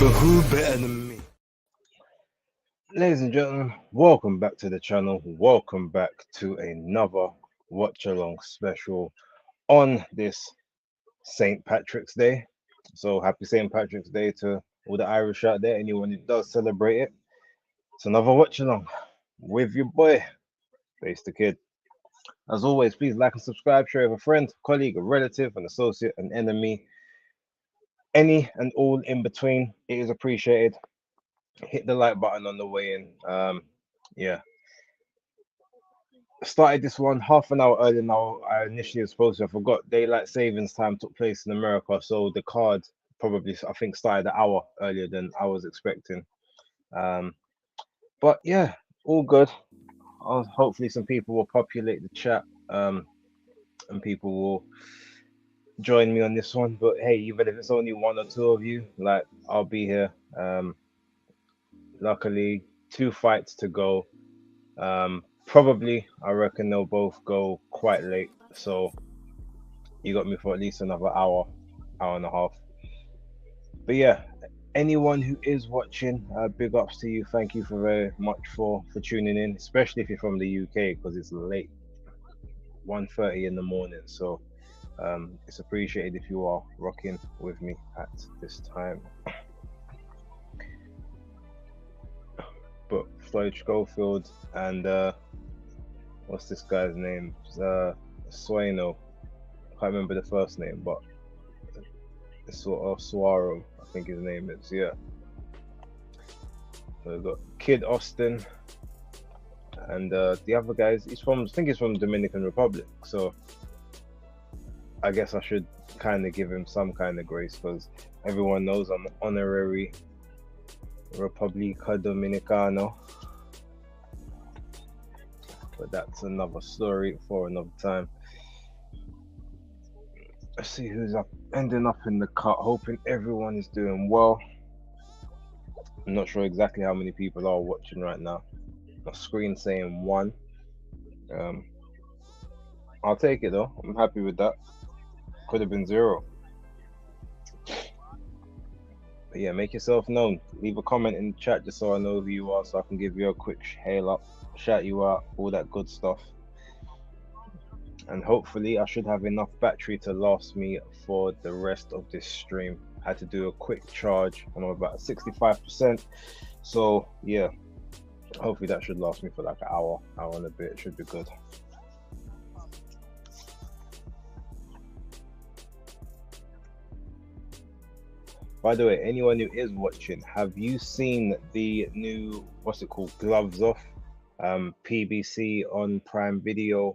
But who better than me? Ladies and gentlemen, welcome back to the channel. Welcome back to another watch along special on this St. Patrick's Day. So happy St. Patrick's Day to all the Irish out there, anyone who does celebrate it. It's another watch along with your boy, Face the Kid. As always, please like and subscribe, share with a friend, colleague, a relative, an associate, an enemy, any and all in between. It is appreciated. Hit the like button on the way in. Yeah, started this one half an hour earlier now. I initially was supposed to. I forgot daylight savings time took place in America, so the card probably I think started an hour earlier than I was expecting. Um, but yeah, all good. Hopefully some people will populate the chat, and people will join me on this one. But hey, even if it's only one or two of you, like I'll be here. Luckily, two fights to go. Probably I reckon they'll both go quite late, so you got me for at least another hour, hour and a half. But yeah, anyone who is watching, big ups to you. Thank you for very much for tuning in, especially if you're from the UK because it's late, 1:30 in the morning. So it's appreciated if you are rocking with me at this time. But Floyd Schofield and what's this guy's name? Sueno. Can't remember the first name, but it's sort of Suaro, I think his name is. Yeah. So we've got Kid Austin and the other guys. I think he's from Dominican Republic. So I guess I should kind of give him some kind of grace because everyone knows I'm honorary Republica Dominicano. But that's another story for another time. Let's see who's ending up in the cut. Hoping everyone is doing well. I'm not sure exactly how many people are watching right now. My screen saying one. I'll take it though. I'm happy with that. Could have been zero. But yeah, make yourself known. Leave a comment in the chat just so I know who you are, so I can give you a quick hail up, shout you out, all that good stuff. And hopefully I should have enough battery to last me for the rest of this stream. I had to do a quick charge. I'm about 65%. So yeah, hopefully that should last me for like an hour and a bit. It should be good. By the way, anyone who is watching, have you seen the new, what's it called, Gloves Off, PBC on Prime Video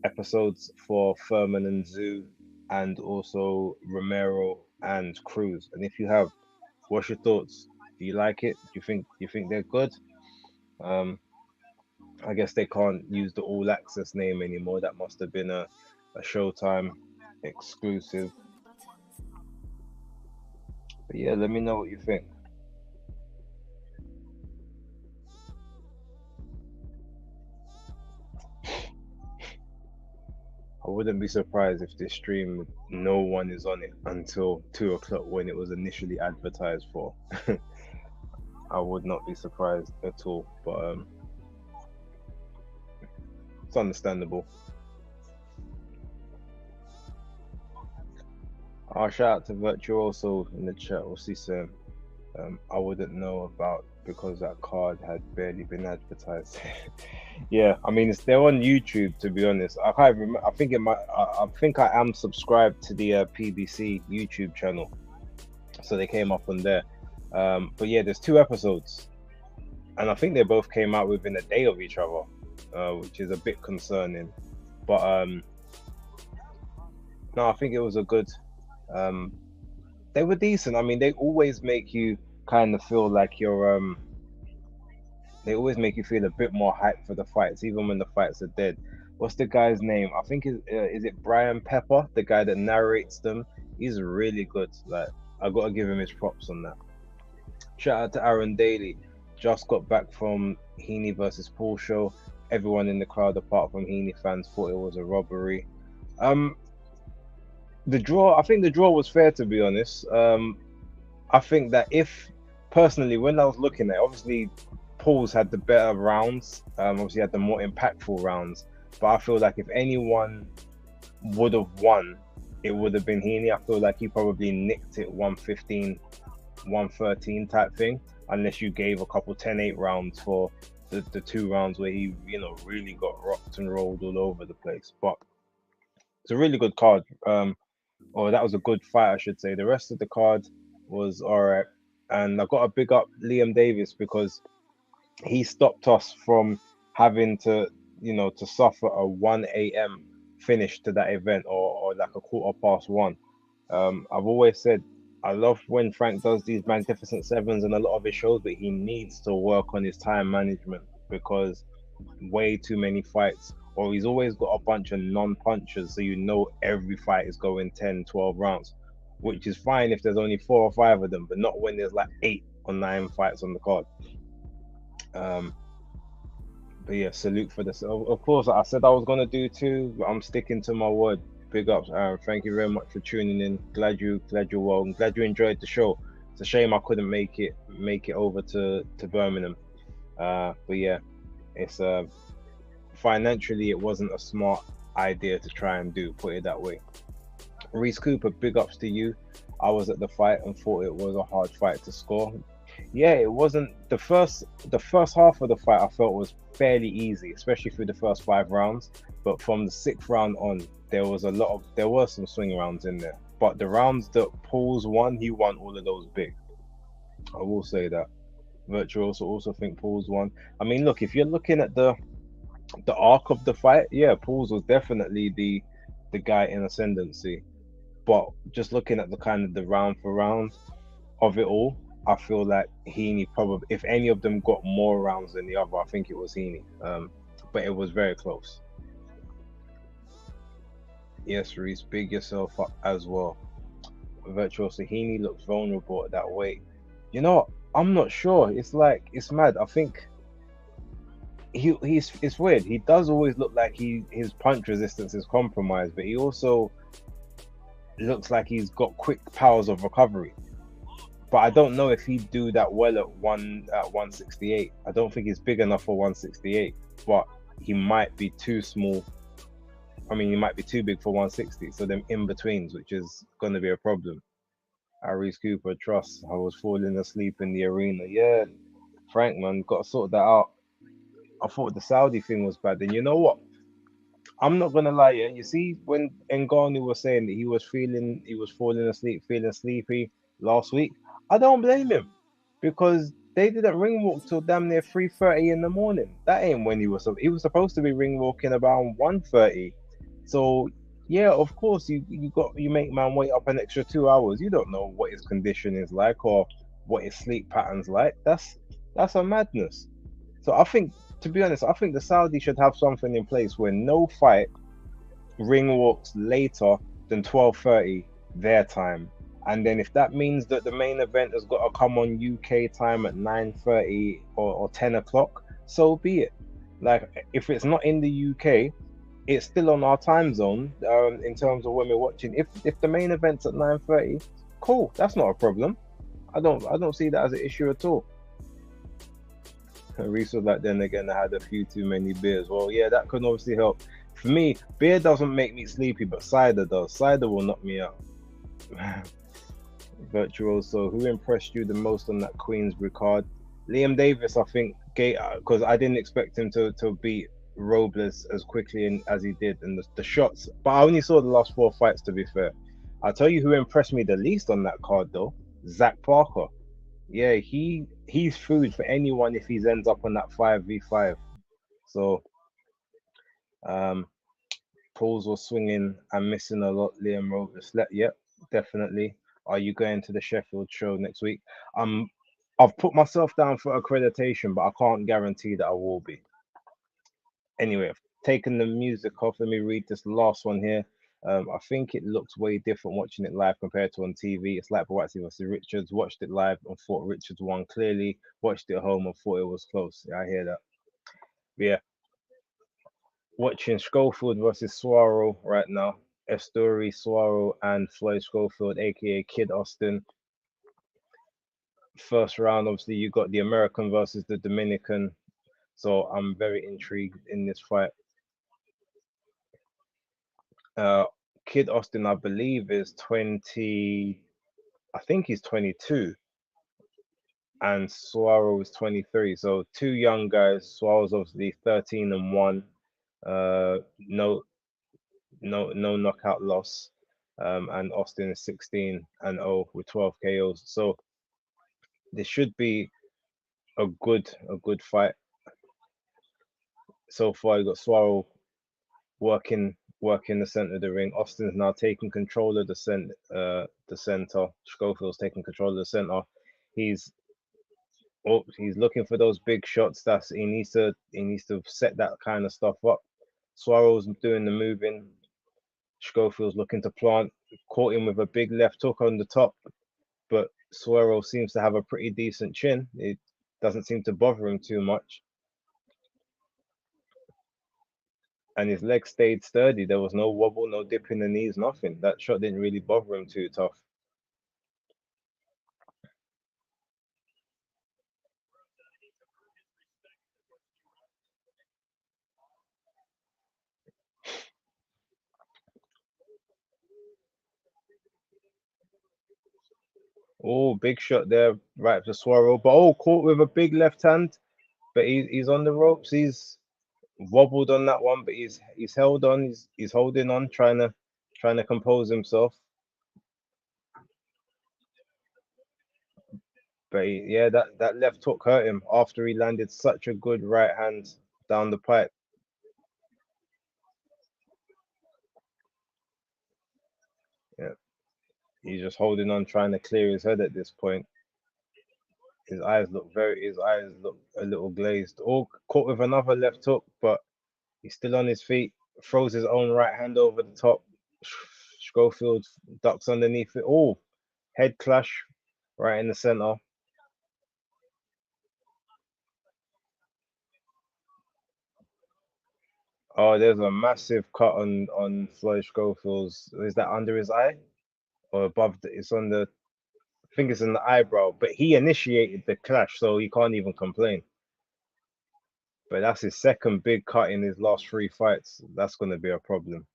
episodes for Furman and Zoo, and also Romero and Cruz? And if you have, what's your thoughts? Do you like it? Do you think they're good? I guess they can't use the All Access name anymore. That must have been a Showtime exclusive. But yeah, let me know what you think. I wouldn't be surprised if this stream, no one is on it until 2 o'clock when it was initially advertised for. I would not be surprised at all, but it's understandable. I'll shout out to Virtuoso in the chat. What's he saying? I wouldn't know about because that card had barely been advertised. Yeah, I mean they're on YouTube, to be honest. I can't remember. I think it might. I think I am subscribed to the PBC YouTube channel, so they came up on there. But yeah, there's 2 episodes, and I think they both came out within a day of each other, which is a bit concerning. But no, I think it was a good. They were decent. I mean, they always make you kind of feel like you're they always make you feel a bit more hyped for the fights, even when the fights are dead. What's the guy's name? I think is it Brian Pepper, the guy that narrates them? He's really good. Like I gotta give him his props on that. Shout out to Aaron Daly. Just got back from Heaney versus Paul show. Everyone in the crowd, apart from Heaney fans, thought it was a robbery. The draw, I think the draw was fair, to be honest. I think that if personally, when I was looking at it, obviously Paul's had the better rounds, obviously had the more impactful rounds. But I feel like if anyone would have won, it would have been Heaney. I feel like he probably nicked it 115, 113 type thing, unless you gave a couple 10-8 rounds for the two rounds where he, really got rocked and rolled all over the place. But it's a really good card. Or that was a good fight, I should say. The rest of the card was all right. And I got to big up Liam Davis because he stopped us from having to, to suffer a 1 a.m. finish to that event, or like a quarter past one. I've always said I love when Frank does these magnificent sevens and a lot of his shows, but he needs to work on his time management because way too many fights, or he's always got a bunch of non-punchers, so every fight is going 10, 12 rounds, which is fine if there's only 4 or 5 of them, but not when there's like 8 or 9 fights on the card. Um, but yeah, salute for this. Of course, I said I was gonna do two, but I'm sticking to my word. Big ups, Aaron. Thank you very much for tuning in. Glad you're well. I'm glad you enjoyed the show. It's a shame I couldn't make it over to Birmingham. But yeah, it's financially it wasn't a smart idea to try and do. Put it that way. Reese Cooper, big ups to you. I was at the fight and thought it was a hard fight to score. Yeah, it wasn't the first half of the fight I felt was fairly easy, especially through the first 5 rounds. But from the sixth round on, there were some swing rounds in there. But the rounds that Pauls won, he won all of those big. I will say that. Virtuoso also think Pauls won. I mean, look, if you're looking at the arc of the fight, yeah, Pauls was definitely the guy in ascendancy. But just looking at the kind of the round for round of it all, I feel like Heaney probably, if any of them got more rounds than the other, I think it was Heaney. But it was very close. Yes, Reese, big yourself up as well. Virtuoso Heaney looks vulnerable at that weight. You know what? I'm not sure. It's like it's mad. I think he's it's weird. He does always look like his punch resistance is compromised, but he also looks like he's got quick powers of recovery. But I don't know if he'd do that well at 168. I don't think he's big enough for 168, but he might be too small. I mean, he might be too big for 160. So them in betweens, which is going to be a problem. Aries Cooper, trust. I was falling asleep in the arena. Yeah, Frank, man, got to sort that out. I thought the Saudi thing was bad. And you know what? I'm not gonna lie, yeah. You see, when Ngannou was saying that he was falling asleep, feeling sleepy last week, I don't blame him because they didn't ring walk till damn near 3:30 in the morning. That ain't when he was supposed to be ring walking about 1:30. So yeah, of course you make man wait up an extra 2 hours. You don't know what his condition is like or what his sleep patterns like. That's a madness. So I think, to be honest, I think the Saudi should have something in place where no fight ring walks later than 12:30 their time. And then if that means that the main event has got to come on UK time at 9:30 or 10 o'clock, so be it. Like if it's not in the UK, it's still on our time zone in terms of when we're watching. If the main event's at 9:30, cool, that's not a problem. I don't see that as an issue at all. Reese was like, then again, I had a few too many beers. Well, yeah, that could obviously help. For me, beer doesn't make me sleepy, but cider does. Cider will knock me out. Virtuoso, who impressed you the most on that Queensbury card? Liam Davis, I think, because I didn't expect him to beat Robles as quickly as he did, and the shots. But I only saw the last 4 fights, to be fair. I'll tell you who impressed me the least on that card, though. Zach Parker. Yeah, he's food for anyone if he ends up on that 5v5. So um Pauls was swinging and missing a lot. Liam Robles. Yep, definitely. Are you going to the Sheffield show next week? Um, I've put myself down for accreditation, but I can't guarantee that I will be. Anyway, I've taken the music off. Let me read this last one here. I think it looks way different watching it live compared to on TV. It's like Boatsy versus Richards. Watched it live and thought Richards won clearly. Watched it at home and thought it was close. Yeah, I hear that. But yeah, watching Schofield versus Suaro right now. Estori, Suaro, and Floyd Schofield, aka Kid Austin. First round, obviously, you got the American versus the Dominican. So I'm very intrigued in this fight. Uh, Kid Austin, I believe, is 20. I think he's 22, and Suaro is 23. So two young guys. Suaro's obviously 13-1. No, no knockout loss. And Austin is 16-0 with 12 KOs. So this should be a good fight. So far, you got Suaro working the center of the ring. Austin's now taking control of the center. Schofield's taking control of the center. He's he's looking for those big shots. That's he needs to set that kind of stuff up. Suaro's doing the moving. Schofield's looking to plant. Caught him with a big left hook on the top, but Suero seems to have a pretty decent chin. It doesn't seem to bother him too much. And his legs stayed sturdy. There was no wobble, no dip in the knees, nothing. That shot didn't really bother him too tough. Oh, big shot there, right to Suero. But caught with a big left hand. But he's on the ropes. He's wobbled on that one, but he's held on. He's holding on, trying to compose himself. But yeah, that left hook hurt him after he landed such a good right hand down the pipe. Yeah, he's just holding on, trying to clear his head at this point. His eyes look a little glazed. All caught with another left hook, but he's still on his feet. Throws his own right hand over the top. Schofield ducks underneath it. Oh, head clash right in the center. Oh, there's a massive cut on Floyd Schofield's. Is that under his eye or above? It's on the. I think it's in the eyebrow. But he initiated the clash, so he can't even complain. But that's his second big cut in his last three fights. That's going to be a problem.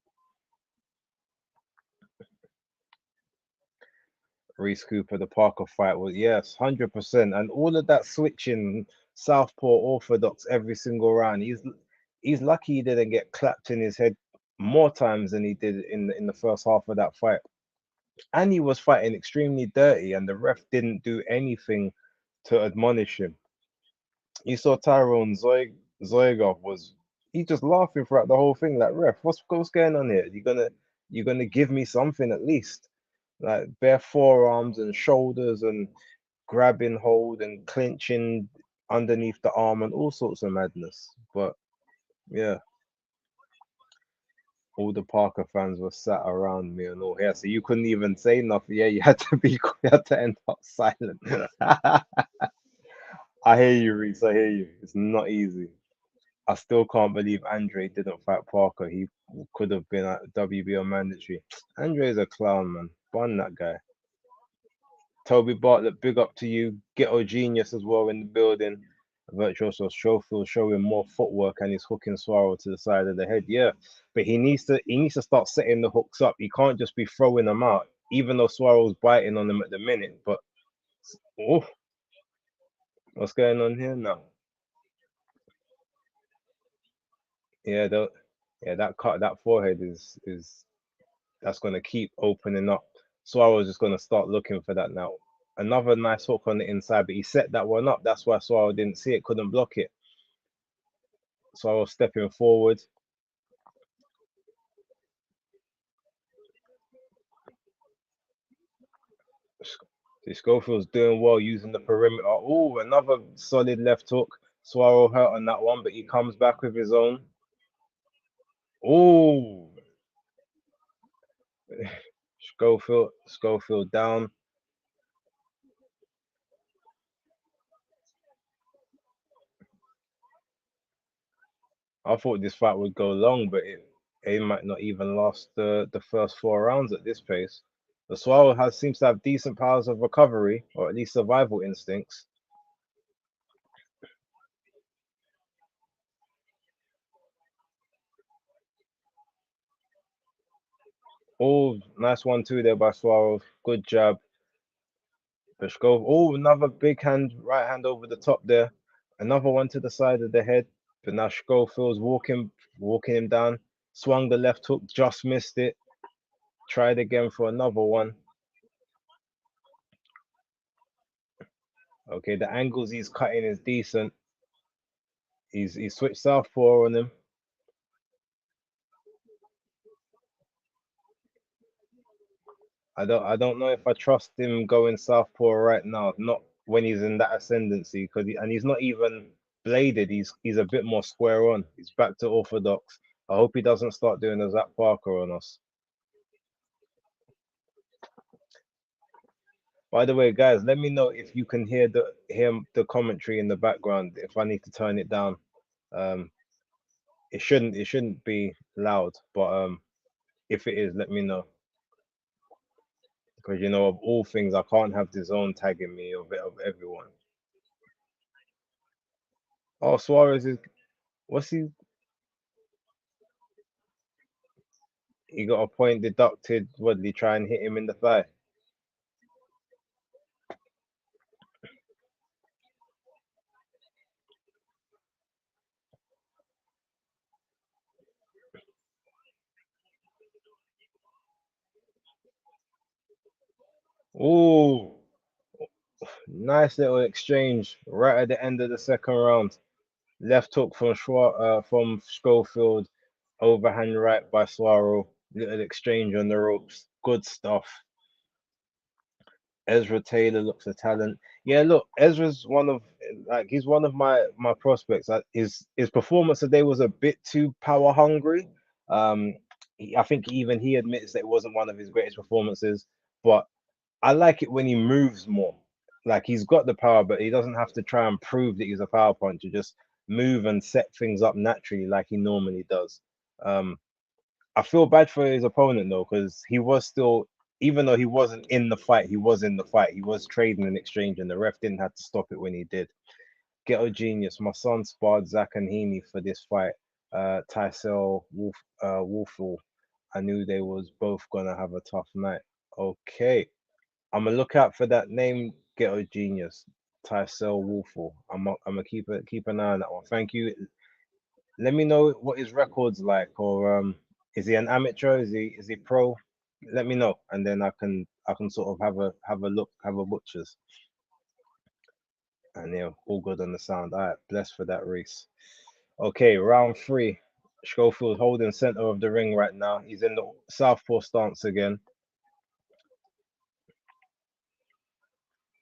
Reese Cooper, the Parker fight was yes, 100%, and all of that switching southpaw orthodox every single round. He's lucky he didn't get clapped in his head more times than he did in the first half of that fight. And he was fighting extremely dirty, and the ref didn't do anything to admonish him. You saw Tyrone Zoiga was he just laughing throughout the whole thing, like ref, what's going on here? You're gonna give me something at least, like bare forearms and shoulders and grabbing hold and clinching underneath the arm and all sorts of madness. But yeah, all the Parker fans were sat around me and all here, so you couldn't even say nothing. Yeah, you had to you had to end up silent. I hear you, Reese. I hear you. It's not easy. I still can't believe Andre didn't fight Parker. He could have been at WBO mandatory. Andre's a clown, man. Bun that guy. Toby Bartlett, big up to you. Ghetto genius as well in the building. Virtuoso Schofield showing more footwork and he's hooking Suarez to the side of the head. Yeah, but he needs to start setting the hooks up. He can't just be throwing them out, even though Suarez biting on them at the minute. But oh, what's going on here now? Yeah, that forehead is that's going to keep opening up. Suarez is going to start looking for that now. Another nice hook on the inside, but he set that one up. That's why Suarez didn't see it, couldn't block it. Suarez stepping forward. Schofield's doing well using the perimeter. Oh, another solid left hook. Suarez hurt on that one, but he comes back with his own. Oh, Schofield down. I thought this fight would go long, but it might not even last the first four rounds at this pace. The Swallow has seems to have decent powers of recovery, or at least survival instincts. Oh, nice one too there by Swallow. Good jab. Peshkov. Oh, another big hand, right hand over the top there. Another one to the side of the head. But now Schofield's walking him down. Swung the left hook, just missed it. Tried again for another one. Okay, the angles he's cutting is decent. He's switched southpaw on him. I don't know if I trust him going southpaw right now. Not when he's in that ascendancy, and he's not even bladed. He's a bit more square on. He's back to orthodox. I hope he doesn't start doing a Zach Parker on us. By the way, guys, let me know if you can hear the commentary in the background. If I need to turn it down, um, it shouldn't be loud, but if it is, let me know. Because of all things, I can't have the zone tagging me of everyone. Oh, Suarez is what's he got a point deducted? What did he try and hit him in the thigh? Ooh, nice little exchange right at the end of the second round. Left hook from Schofield, overhand right by Swallow. Little exchange on the ropes. Good stuff. Ezra Taylor looks a talent. Yeah, look, Ezra's he's one of my prospects. His performance today was a bit too power hungry. I think even he admits that it wasn't one of his greatest performances, but I like it when he moves more. Like he's got the power, but he doesn't have to try and prove that he's a power puncher. Just move and set things up naturally like he normally does. Um, I feel bad for his opponent though, because he was still, even though he wasn't in the fight, he was in the fight. He was trading and exchanging. The ref didn't have to stop it when he did. Ghetto Genius. My son sparred Zach and Heaney for this fight. Tysell, Wolfall. I knew they was both gonna have a tough night. Okay, I'm gonna look out for that name, Ghetto Genius. Tysell Wolfall. I'm gonna keep an eye on that one. Thank you. Let me know what his record's like, or is he an amateur? Is he pro? Let me know, and then I can sort of have a look, have a butchers, and yeah, all good on the sound. All right, blessed for that race. Okay, round three. Schofield holding center of the ring right now. He's in the southpaw stance again.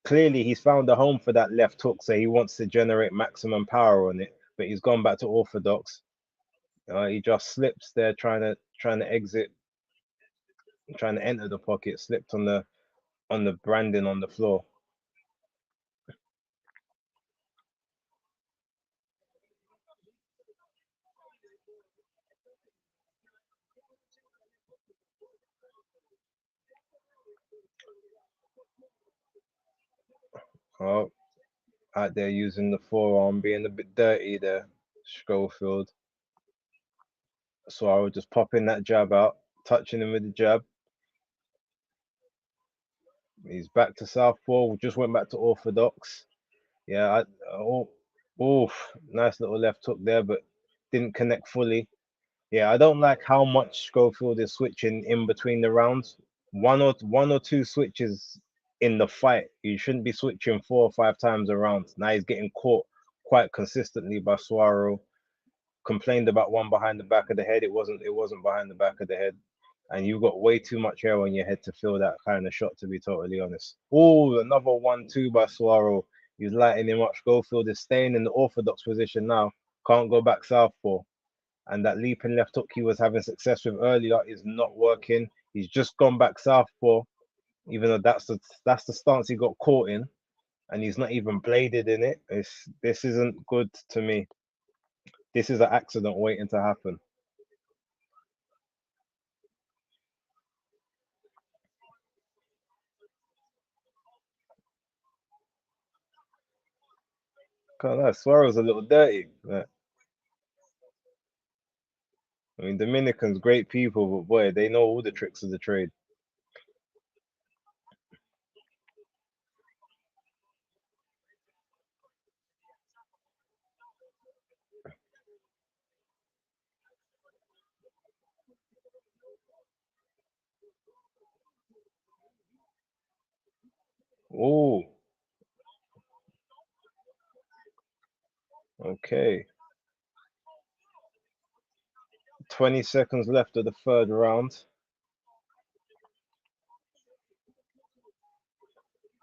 Clearly, he's found a home for that left hook, so he wants to generate maximum power on it. But he's gone back to orthodox. He just slips there, trying to exit, trying to enter the pocket. Slipped on the branding on the floor. Oh, out there using the forearm, being a bit dirty there, Schofield. So I would just pop in that jab out, touching him with the jab. He's back to southpaw. Just went back to orthodox. Yeah, oh, nice little left hook there, but didn't connect fully. Yeah, I don't like how much Schofield is switching in between the rounds. One or two switches in the fight. You shouldn't be switching 4 or 5 times around. Now he's getting caught quite consistently by Suaro. Complained about one behind the back of the head. It wasn't behind the back of the head. And you've got way too much hair on your head to feel that kind of shot, to be totally honest. Oh, another 1-2 by Suaro. He's lighting him up. Schofield is staying in the orthodox position now. Can't go back southpaw, and that leaping left hook he was having success with earlier is not working. He's just gone back southpaw, even though that's the stance he got caught in, and he's not even bladed in it. This isn't good to me. This is an accident waiting to happen. Can't lie, Suarez a little dirty. I mean, Dominicans, great people, but boy, they know all the tricks of the trade. Oh, okay. 20 seconds left of the third round.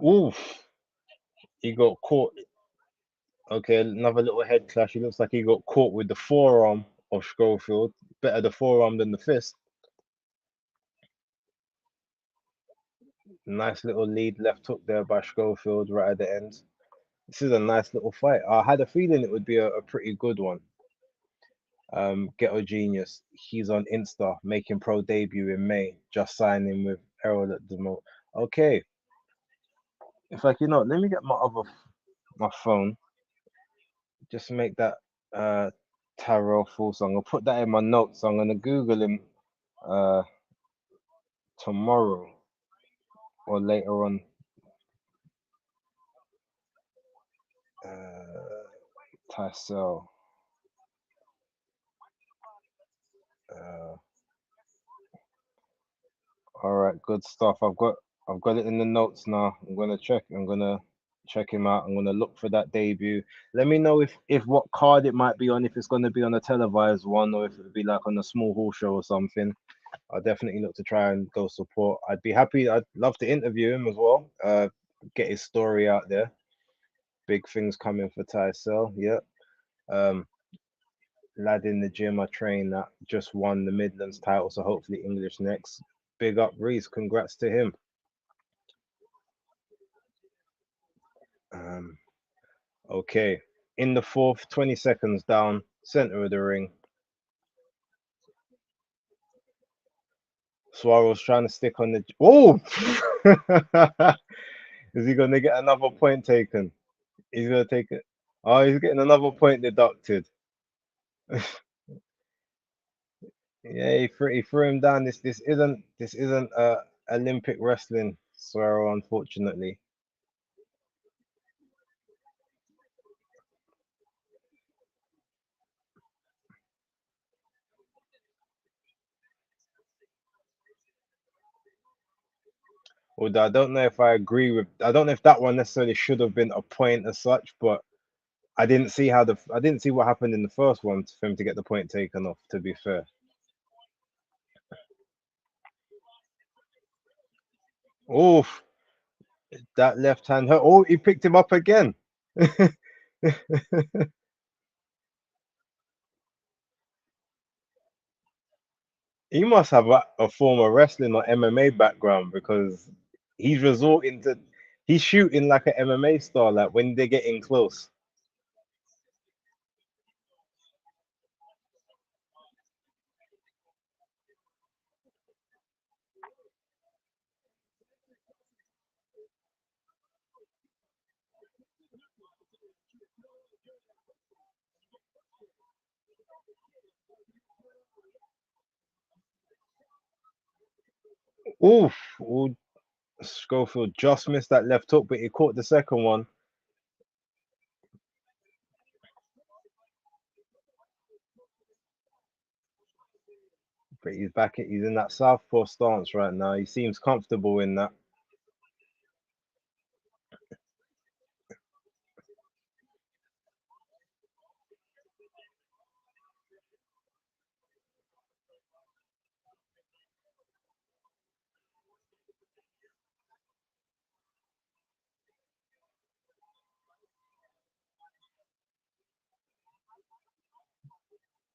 Oof, he got caught. Okay, another little head clash. He looks like he got caught with the forearm of Schofield. Better the forearm than the fist. Nice little lead left hook there by Schofield right at the end. This is a nice little fight. I had a feeling it would be a pretty good one. Ghetto Genius, he's on Insta making pro debut in May, just signing with Errol at the moment. Okay, in fact, let me get my phone, just make that uh Tyrell full. So I'm gonna put that in my notes. I'm gonna Google him uh tomorrow or later on. Uh, Tysell. Uh, all right, good stuff. I've got it in the notes now. I'm gonna check him out. I'm gonna look for that debut. Let me know if what card it might be on, if it's gonna be on a televised one or if it'll be like on a small hall show or something. I'll definitely look to try and go support. I'd be happy. I'd love to interview him as well. Get his story out there. Big things coming for Tysell. Yeah. Um, lad in the gym I train that just won the Midlands title, so hopefully English next. Big up Reese, congrats to him. Um, okay, in the fourth, 20 seconds down, center of the ring. Suarez trying to stick on the. Oh! Is he gonna get another point taken? He's gonna take it. Oh, he's getting another point deducted. Yeah, he threw him down. This isn't Olympic wrestling, Suarez, unfortunately. Although I don't know if I agree with, I don't know if that one necessarily should have been a point as such, but I didn't see what happened in the first one for him to get the point taken off. To be fair, oh, that left hand hurt. Oh, he picked him up again. He must have a former wrestling or MMA background because he's resorting to, he's shooting like an MMA star, like when they're getting close. Oof, oh, Schofield just missed that left hook, but he caught the second one. But he's back. He's in that southpaw stance right now. He seems comfortable in that.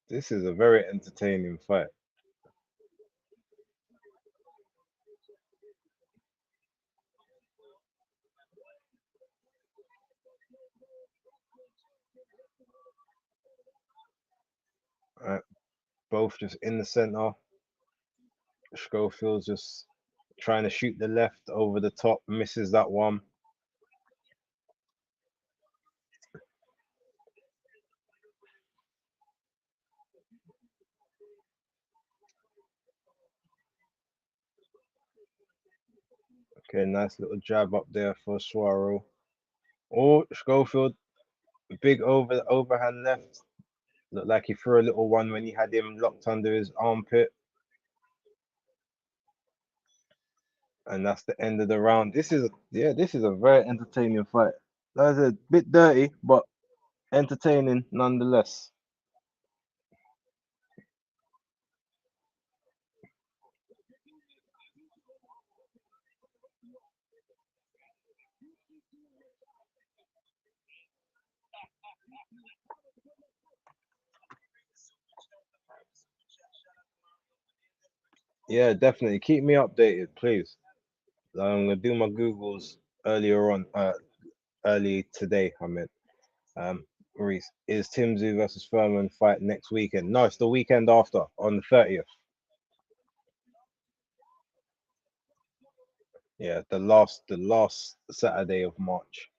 This is a very entertaining fight. Right, both just in the center. Schofield's just trying to shoot the left over the top, misses that one. Okay, nice little jab up there for Suaro. Oh, Schofield, big overhand left. Looked like he threw a little one when he had him locked under his armpit. And that's the end of the round. This is a very entertaining fight. That's a bit dirty, but entertaining nonetheless. Yeah, definitely. Keep me updated, please. I'm gonna do my Googles earlier on, early today. I meant, Reese, is Tim Tszyu versus Furman fight next weekend? No, it's the weekend after, on the 30th. Yeah, the last Saturday of March.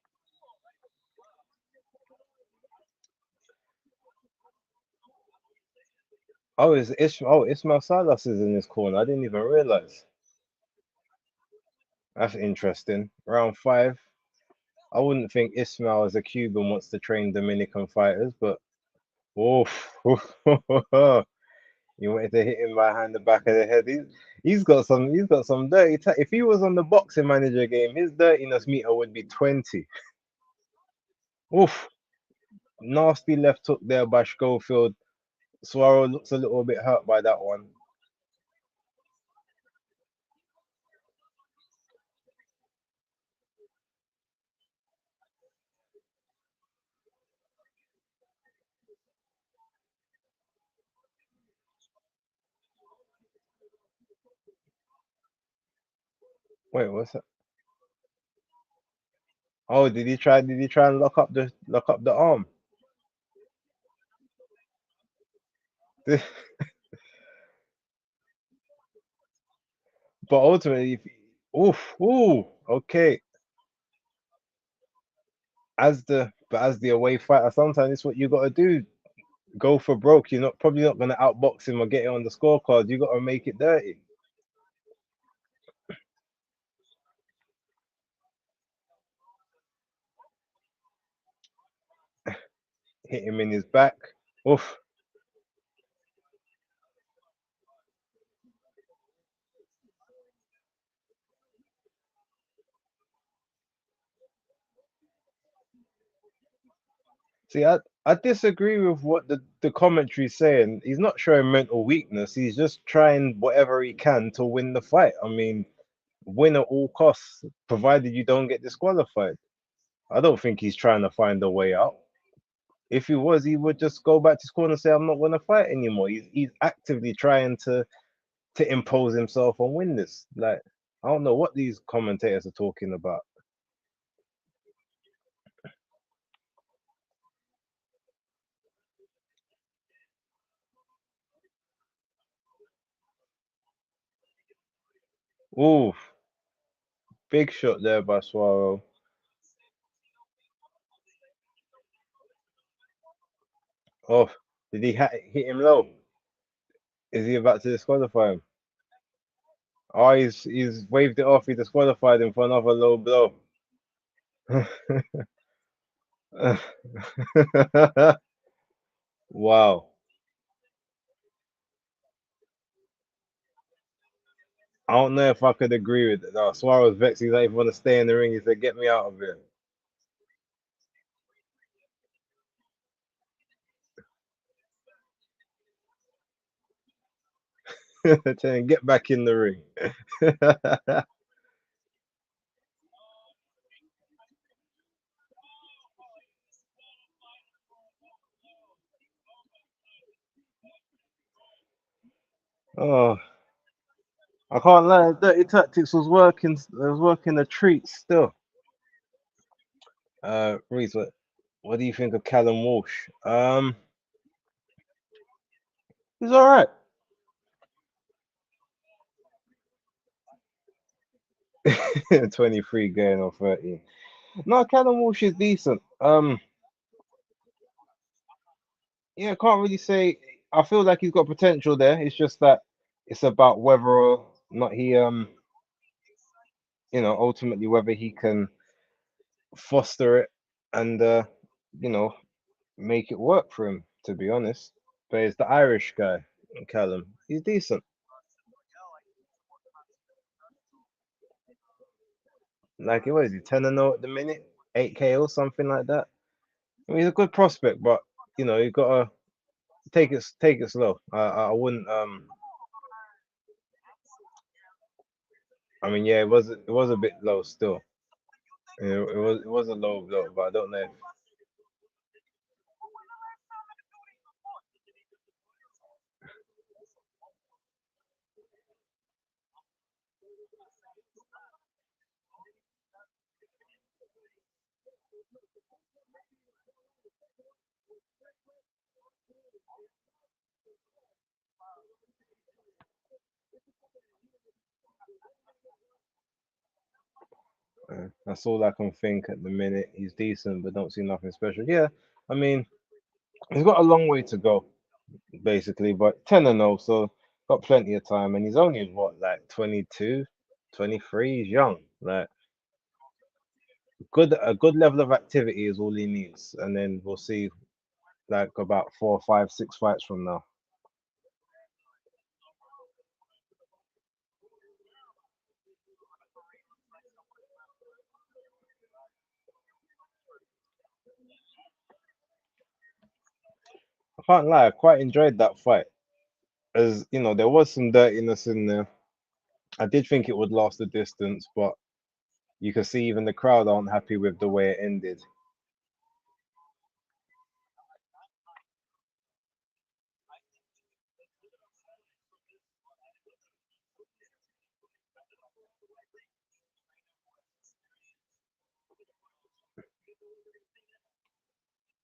Oh, Ismail Salas is in this corner. I didn't even realize. That's interesting. Round five. I wouldn't think Ismail as a Cuban wants to train Dominican fighters, but oof. You wanted to hit him behind the back of the head. He's got some dirty. If he was on the boxing manager game, his dirtiness meter would be 20. Oof. Nasty left hook there by Schofield. Suaro looks a little bit hurt by that one. Wait, what's that? Oh, did he try and lock up the arm? But ultimately, oof, ooh, okay. As the away fighter, sometimes it's what you gotta do. Go for broke. You're not probably not gonna outbox him or get it on the scorecard. You gotta make it dirty. Hit him in his back. Oof. See, I disagree with what the commentary's saying. He's not showing mental weakness. He's just trying whatever he can to win the fight. I mean, win at all costs, provided you don't get disqualified. I don't think he's trying to find a way out. If he was, he would just go back to his corner and say, "I'm not going to fight anymore." He's actively trying to impose himself and win this. Like, I don't know what these commentators are talking about. Ooh, big shot there by Suaro. Oh, did he hit him low? Is he about to disqualify him? Oh, he's waved it off. He disqualified him for another low blow. Wow. I don't know if I could agree with it. No, Suarez vexed. He's like, if you want to stay in the ring, he said, "Get me out of here." Tell him, get back in the ring. Oh, I can't lie. Dirty Tactics was working. It was working a treat still. Reese, what do you think of Callum Walsh? He's all right. 23 going on 13. No, Callum Walsh is decent. Yeah, can't really say. I feel like he's got potential there. It's just that it's about whether or not he ultimately whether he can foster it and you know make it work for him. To be honest, but it's the Irish guy, Callum. He's decent. Like, what is he, 10-0 at the minute, 8K or something like that. I mean, he's a good prospect, but you gotta take it slow. I wouldn't. I mean, yeah, it was a bit low still. It was a low blow, but I don't know. That's all I can think at the minute. He's decent, but don't see nothing special. Yeah, I mean, he's got a long way to go, basically, but 10-0, so got plenty of time, and he's only what, like 22, 23. He's young. Like, a good level of activity is all he needs, and then we'll see like about 4, 5, 6 fights from now. I can't lie, I quite enjoyed that fight. As there was some dirtiness in there. I did think it would last the distance, but you can see even the crowd aren't happy with the way it ended.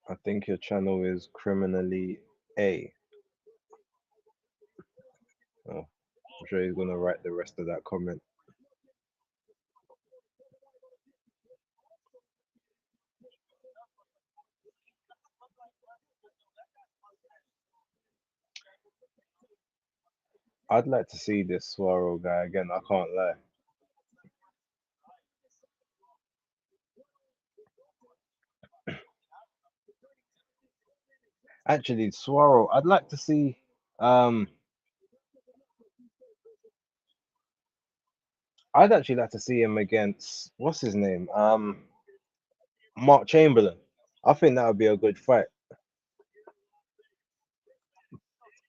I think your channel is criminally A. Oh, I'm sure he's gonna write the rest of that comment. I'd like to see this Swallow guy again. I can't lie. Actually, Swallow, I'd like to see. Um, I'd actually like to see him against what's his name? Mark Chamberlain. I think that would be a good fight.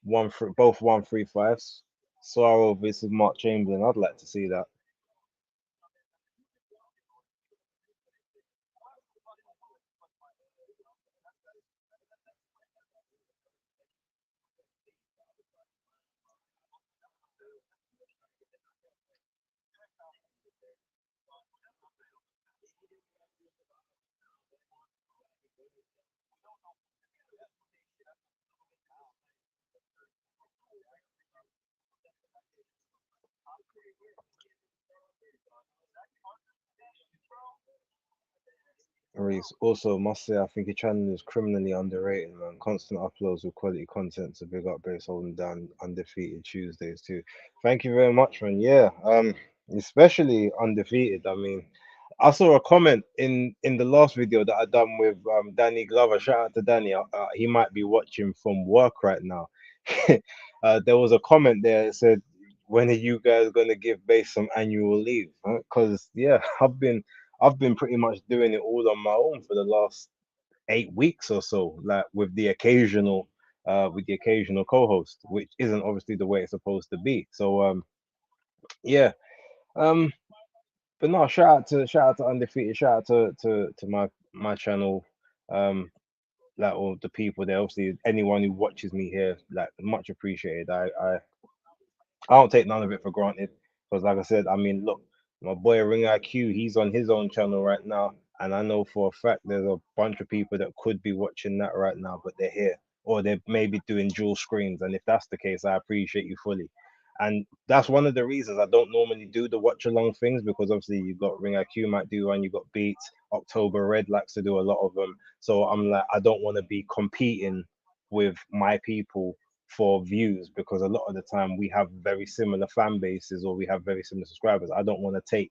Both 135s. Swallow versus Mark Chamberlain. I'd like to see that. Reese. Also, must say, I think your channel is criminally underrated, man. Constant uploads with quality content. So big up base holding down undefeated Tuesdays too. Thank you very much, man. Yeah, especially undefeated. I mean, I saw a comment in the last video that I done with Danny Glover. Shout out to Danny. He might be watching from work right now. There was a comment there that said, "When are you guys gonna give base some annual leave?" Because yeah, I've been pretty much doing it all on my own for the last 8 weeks or so, like with the occasional co-host, which isn't obviously the way it's supposed to be. So yeah. Um but no, shout out to undefeated, shout out to my channel. Um like all the people there, obviously anyone who watches me here, like much appreciated. I don't take none of it for granted because, like I said, I mean, look, my boy Ring IQ, he's on his own channel right now, and I know for a fact there's a bunch of people that could be watching that right now, but they're here or they're maybe doing dual screens. And if that's the case, I appreciate you fully. And that's one of the reasons I don't normally do the watch along things because obviously you've got Ring IQ might do one, you've got Beats, October Red likes to do a lot of them. So I'm like, I don't want to be competing with my people for views because a lot of the time we have very similar fan bases or we have very similar subscribers. I don't want to take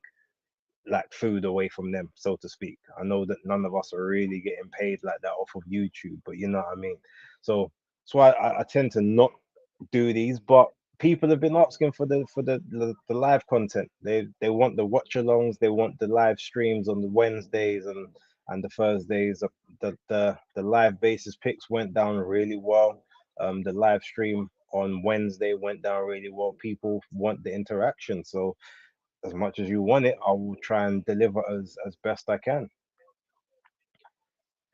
like food away from them, so to speak. I know that none of us are really getting paid like that off of YouTube, but you know what I mean. So that's why I tend to not do these, but people have been asking for the live content. They want the watch alongs, they want the live streams on the Wednesdays and the Thursdays. The live basis picks went down really well. The live stream on Wednesday went down really well. People want the interaction, so as much as you want it, I will try and deliver as best I can.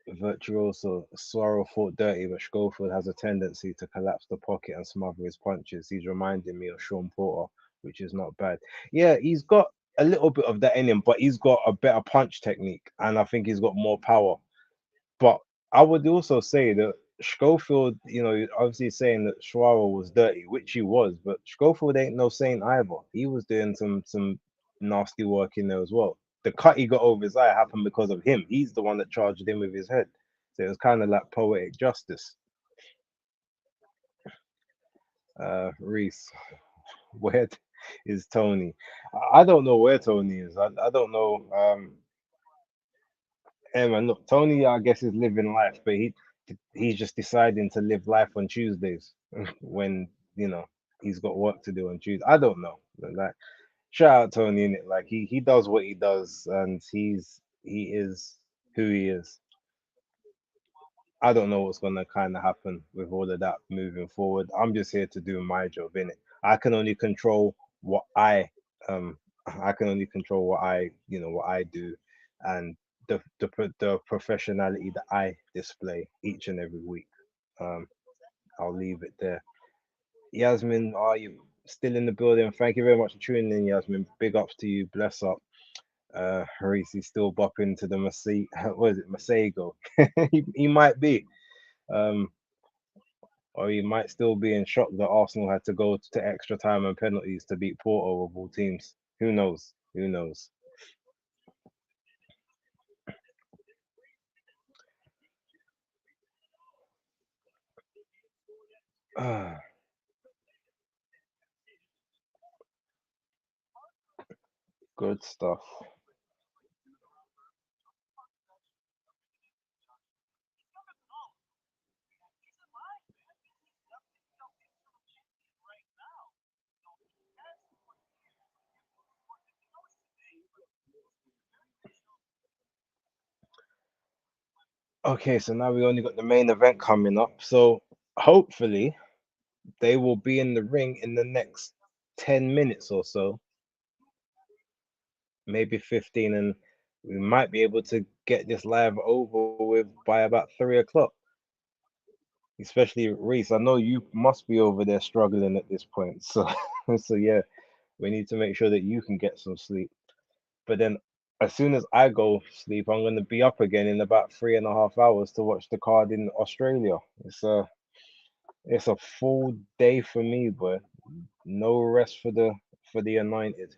Virtuoso, Sorrow fought dirty, but Schofield has a tendency to collapse the pocket and smother his punches. He's reminding me of Sean Porter, which is not bad. Yeah, he's got a little bit of that in him, but he's got a better punch technique, and I think he's got more power. But I would also say that Schofield, obviously saying that Schwarzer was dirty, which he was, but Schofield ain't no saint either. He was doing some nasty work in there as well. The cut he got over his eye happened because of him. He's the one that charged him with his head. So it was kind of like poetic justice. Reese, where is Tony? I don't know where Tony is. I don't know. Hey man, look, Tony, I guess is living life, but he's just deciding to live life on Tuesdays when you know he's got work to do on Tuesday. I don't know. But, like, shout out Tony in it. Like he does what he does, and he is who he is. I don't know what's gonna kind of happen with all of that moving forward. I'm just here to do my job in it. I can only control what um I can only control what I do, and the professionality that I display each and every week. Um, I'll leave it there. Yasmin, are you still in the building? Thank you very much for tuning in, Yasmin. Big ups to you. Bless up. Harisi still bopping to the Masai. What is it, Masego? He might be. Um, or he might still be in shock that Arsenal had to go to extra time and penalties to beat Porto of all teams. Who knows? Who knows? Ah, good stuff. Okay, so now we only got the main event coming up. So hopefully they will be in the ring in the next 10 minutes or so, maybe 15, and we might be able to get this live over with by about 3 o'clock. Especially Reese, I know you must be over there struggling at this point. So, so yeah, we need to make sure that you can get some sleep. But then, as soon as I go sleep, I'm gonna be up again in about 3.5 hours to watch the card in Australia. It's a full day for me, but no rest for the anointed.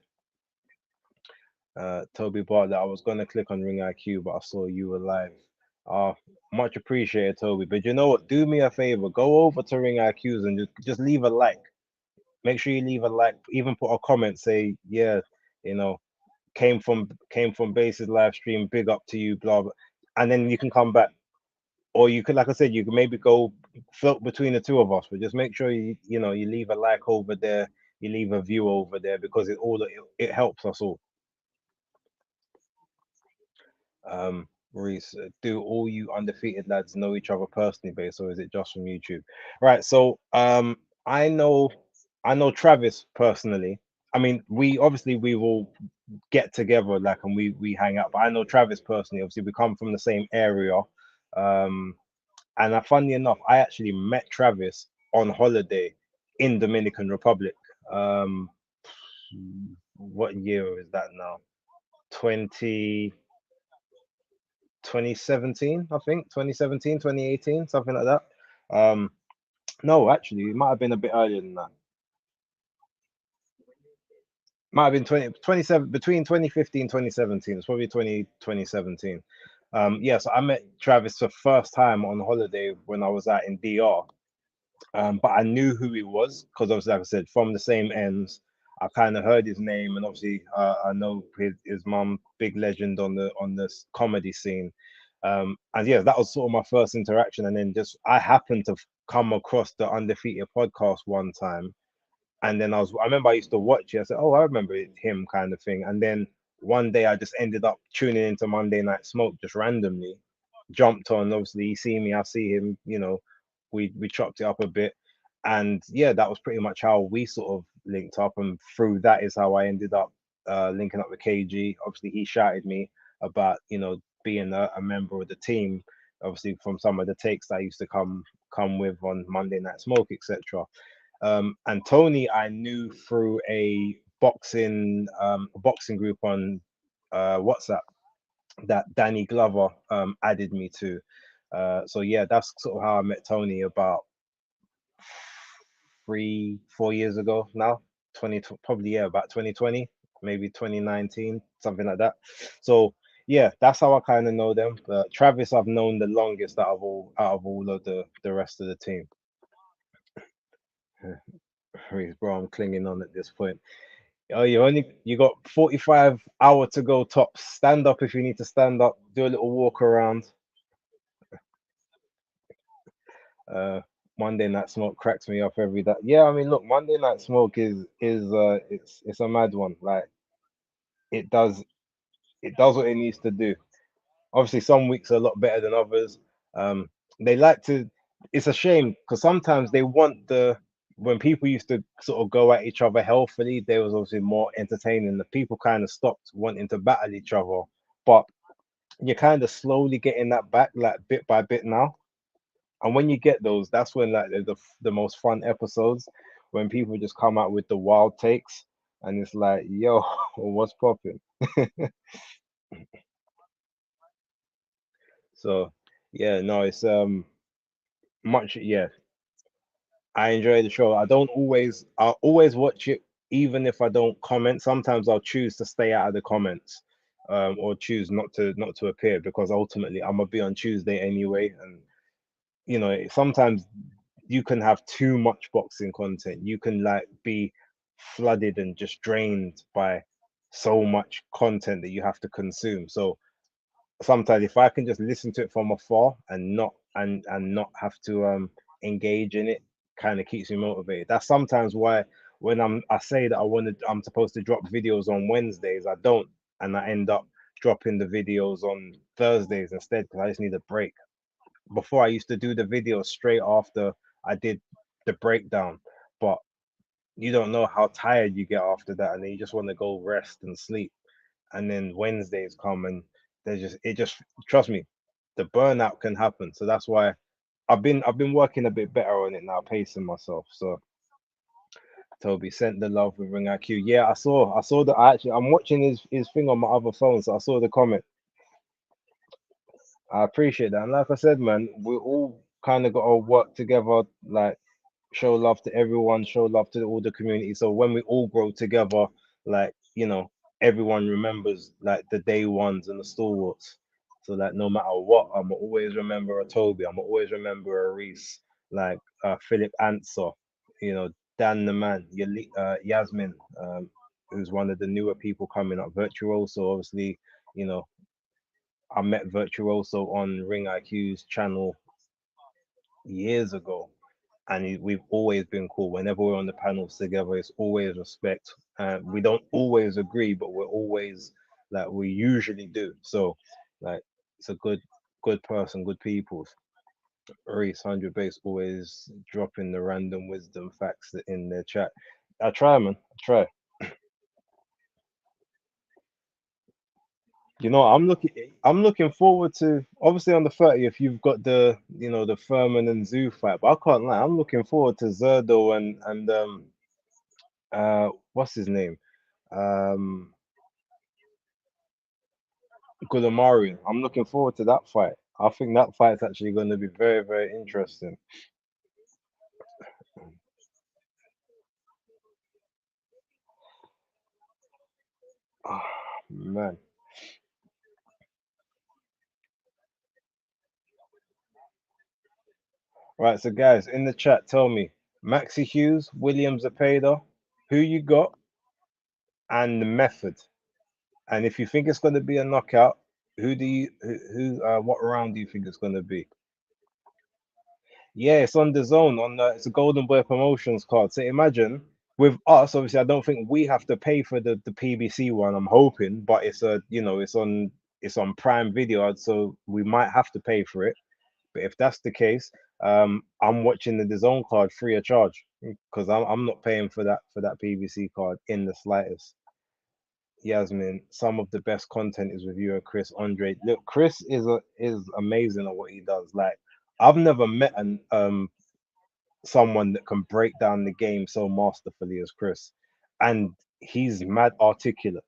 Toby Bartlett, I was gonna click on Ring IQ, but I saw you were live. Uh, Much appreciated, Toby. But you know what? Do me a favor, go over to Ring IQs and just leave a like. Make sure you leave a like, even put a comment, say, yeah, you know, came from Bases live stream, big up to you, blah blah. And then you can come back. Or you could, like I said, you can maybe go float between the two of us, but just make sure you leave a like over there, you leave a view over there because it helps us all. Reese, do all you undefeated lads know each other personally, base, or is it just from YouTube? Right. So, I know, I know Travis personally. I mean, we will get together, like, and we hang out. But I know Travis personally. Obviously, we come from the same area. Um, and funny enough, I actually met Travis on holiday in Dominican Republic. Um, what year is that now? 20 2017, I think 2017, 2018, something like that. Um, no, actually, it might have been a bit earlier than that. Might have been 27 between 2015 2017. It's probably 2017. Yeah, so I met Travis the first time on holiday when I was out in DR. But I knew who he was because obviously, like I said, from the same ends. I kind of heard his name, and obviously I know his mum, big legend on the comedy scene. And yeah, that was sort of my first interaction. And then just I happened to come across the Undefeated podcast one time, and then I remember I used to watch it. I said, "Oh, I remember him," kind of thing. And then one day I just ended up tuning into Monday Night Smoke just randomly. Jumped on. Obviously, he see me, I see him. We chopped it up a bit, and yeah, that was pretty much how we sort of linked up. And through that is how I ended up linking up with KG. Obviously, he shouted me about being a member of the team. Obviously, from some of the takes that I used to come with on Monday Night Smoke, etc. And Tony, I knew through a boxing group on WhatsApp that Danny Glover added me to. So yeah, that's sort of how I met Tony about 3, 4 years ago now. 20 probably, yeah, about 2020, maybe 2019, something like that. So yeah, that's how I kind of know them. But Travis, I've known the longest out of all of the rest of the team. Bro, I'm clinging on at this point. Oh, you got 45 hour to go tops. Stand up if you need to stand up. Do a little walk around. Uh, Monday Night Smoke cracks me up every day. Yeah, I mean, look, Monday Night Smoke is it's a mad one. Like it does it does what it needs to do. Obviously, some weeks are a lot better than others. Um, they like to. It's a shame because sometimes they want the when people used to sort of go at each other healthily, there was obviously more entertaining. The people kind of stopped wanting to battle each other, but you're kind of slowly getting that back, like bit by bit now. And when you get those, that's when like the most fun episodes when people just come out with the wild takes, and it's like, yo, what's popping? So yeah, no, it's much yeah. I enjoy the show. I'll always watch it even if I don't comment. Sometimes I'll choose to stay out of the comments, or choose not to appear because ultimately I'm gonna be on Tuesday anyway, and sometimes you can have too much boxing content. You can like be flooded and just drained by so much content that you have to consume. So sometimes if I can just listen to it from afar and not have to engage in it, kind of keeps me motivated. That's sometimes why when I say that I'm supposed to drop videos on Wednesdays, I don't, and I end up dropping the videos on Thursdays instead because I just need a break. Before I used to do the video straight after I did the breakdown, but you don't know how tired you get after that, and then you just want to go rest and sleep. And then Wednesdays come, and it just trust me, the burnout can happen. So that's why I've been working a bit better on it now, pacing myself. So Toby sent the love with Ring IQ. Yeah, I saw that. I'm watching his thing on my other phone, so I saw the comment. I appreciate that. And like I said, man, we all kind of got to work together, like show love to everyone, show love to all the community. So when we all grow together, like, everyone remembers like the day ones and the stalwarts. So like no matter what, I'm always remember a Toby, I'm always remember a Reese, like Philip Answer, you know, Dan the man, Yasmin, who's one of the newer people coming up, Virtuoso, obviously, you know, I met Virtuoso on Ring IQ's channel years ago, and we've always been cool. Whenever we're on the panels together, it's always respect. We don't always agree, but we're always like we usually do. So, like, it's a good person, good people. Reese 100 base always dropping the random wisdom facts in their chat. I try, man. I try. I'm looking forward to obviously on the 30th you've got the Furman and Zoo fight, but I can't lie, I'm looking forward to Zerdo and what's his name? Um Gulamari. I'm looking forward to that fight. I think that fight's actually going to be very, very interesting. Oh, man. Right, so guys in the chat, tell me, Maxi Hughes, William Zepeda, who you got? and the method. And if you think it's going to be a knockout, what round do you think it's going to be? Yeah, it's on the zone it's a Golden Boy Promotions card. So imagine with us, obviously, I don't think we have to pay for the PBC one. I'm hoping, but it's on Prime Video, so we might have to pay for it. But if that's the case, I'm watching the zone card free of charge because I'm not paying for that PBC card in the slightest. Yasmin, some of the best content is with you and Chris Andre. Look, Chris is amazing at what he does. Like I've never met someone that can break down the game so masterfully as Chris, and he's mad articulate.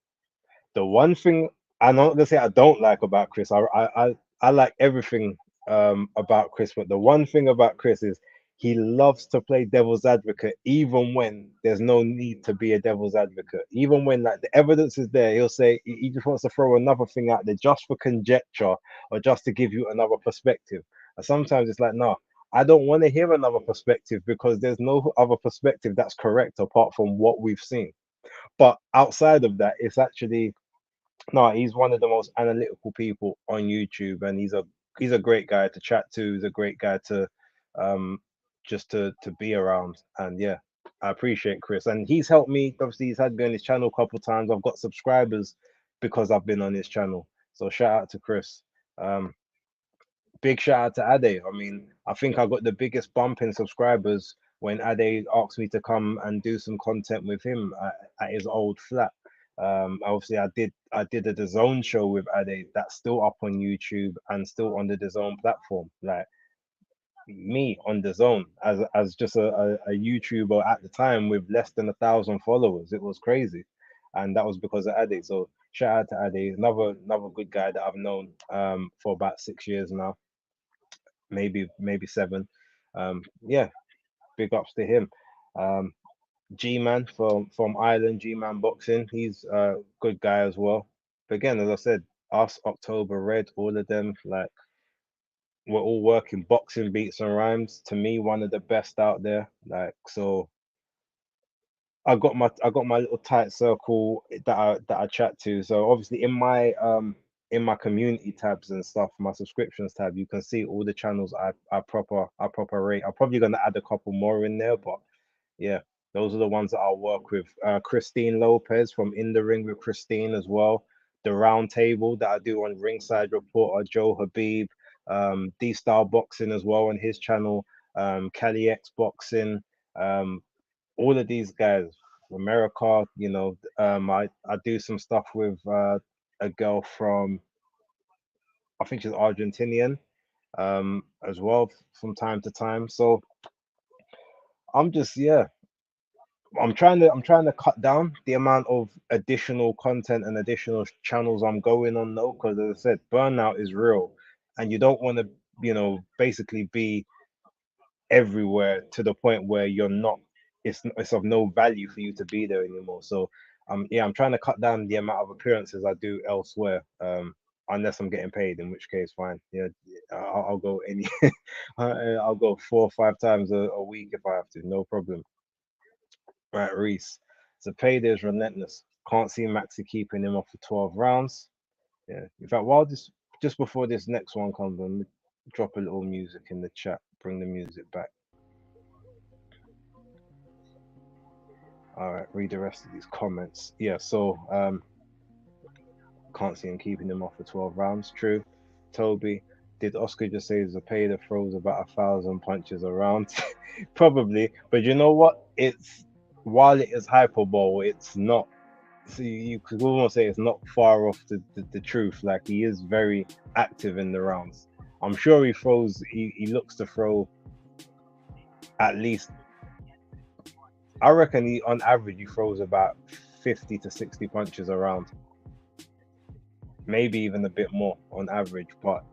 The one thing I'm not gonna say I don't like about Chris, I like everything about Chris, but the one thing about Chris is he loves to play devil's advocate, even when there's no need to be a devil's advocate. Even when like the evidence is there, he'll say he just wants to throw another thing out there just for conjecture or just to give you another perspective. And sometimes it's like, no, I don't want to hear another perspective because there's no other perspective that's correct apart from what we've seen. But outside of that, it's actually no, he's one of the most analytical people on YouTube, and he's a great guy to chat to. He's a great guy to um just to be around. And yeah, I appreciate Chris, and he's helped me. Obviously, he's had me on his channel a couple times. I've got subscribers because I've been on his channel. So shout out to Chris. Um, Big shout out to Ade. I mean, I think I got the biggest bump in subscribers when Ade asked me to come and do some content with him at his old flat. Obviously, I did a DAZN show with Ade that's still up on YouTube and still on the DAZN platform. Like me on DAZN as just a YouTuber at the time with less than 1,000 followers. It was crazy, and that was because of Ade. So shout out to Ade, another good guy that I've known for about 6 years now, maybe seven. Yeah, big ups to him. Um, G Man from Ireland, G Man Boxing. He's a good guy as well. But again, as I said, us, October Red, all of them, like we're all working boxing beats and rhymes. To me, one of the best out there. Like so, I got my little tight circle that I chat to. So obviously in my community tabs and stuff, my subscriptions tab, you can see all the channels I proper rate. I'm probably gonna add a couple more in there, but yeah, those are the ones that I'll work with. Christine Lopez from In the Ring with Christine as well. The round table that I do on Ringside Reporter, Joe Habib, D Style Boxing as well on his channel, Cali X Boxing, um, all of these guys, America, I do some stuff with a girl from, I think she's Argentinian, as well from time to time. So I'm just, yeah, I'm trying to cut down the amount of additional content and additional channels I'm going on though, because as I said, burnout is real, and you don't want to, basically be everywhere to the point where you're not. It's of no value for you to be there anymore. So yeah, I'm trying to cut down the amount of appearances I do elsewhere. Unless I'm getting paid, in which case, fine. Yeah, I'll go any. I'll go 4 or 5 times a week if I have to, no problem. Right, Reese. Zepeda is relentless. Can't see Maxi keeping him off for 12 rounds. Yeah. In fact, while this just before this next one comes on, drop a little music in the chat. Bring the music back. All right, read the rest of these comments. Yeah, so can't see him keeping him off for 12 rounds. True. Toby, did Oscar just say Zepeda throws about 1,000 punches around? Probably, but you know what? It's while it is hyperbole, it's not. So you could almost say it's not far off the truth. Like he is very active in the rounds. I'm sure he throws. He looks to throw at least. I reckon he on average he throws about 50 to 60 punches around, maybe even a bit more on average. But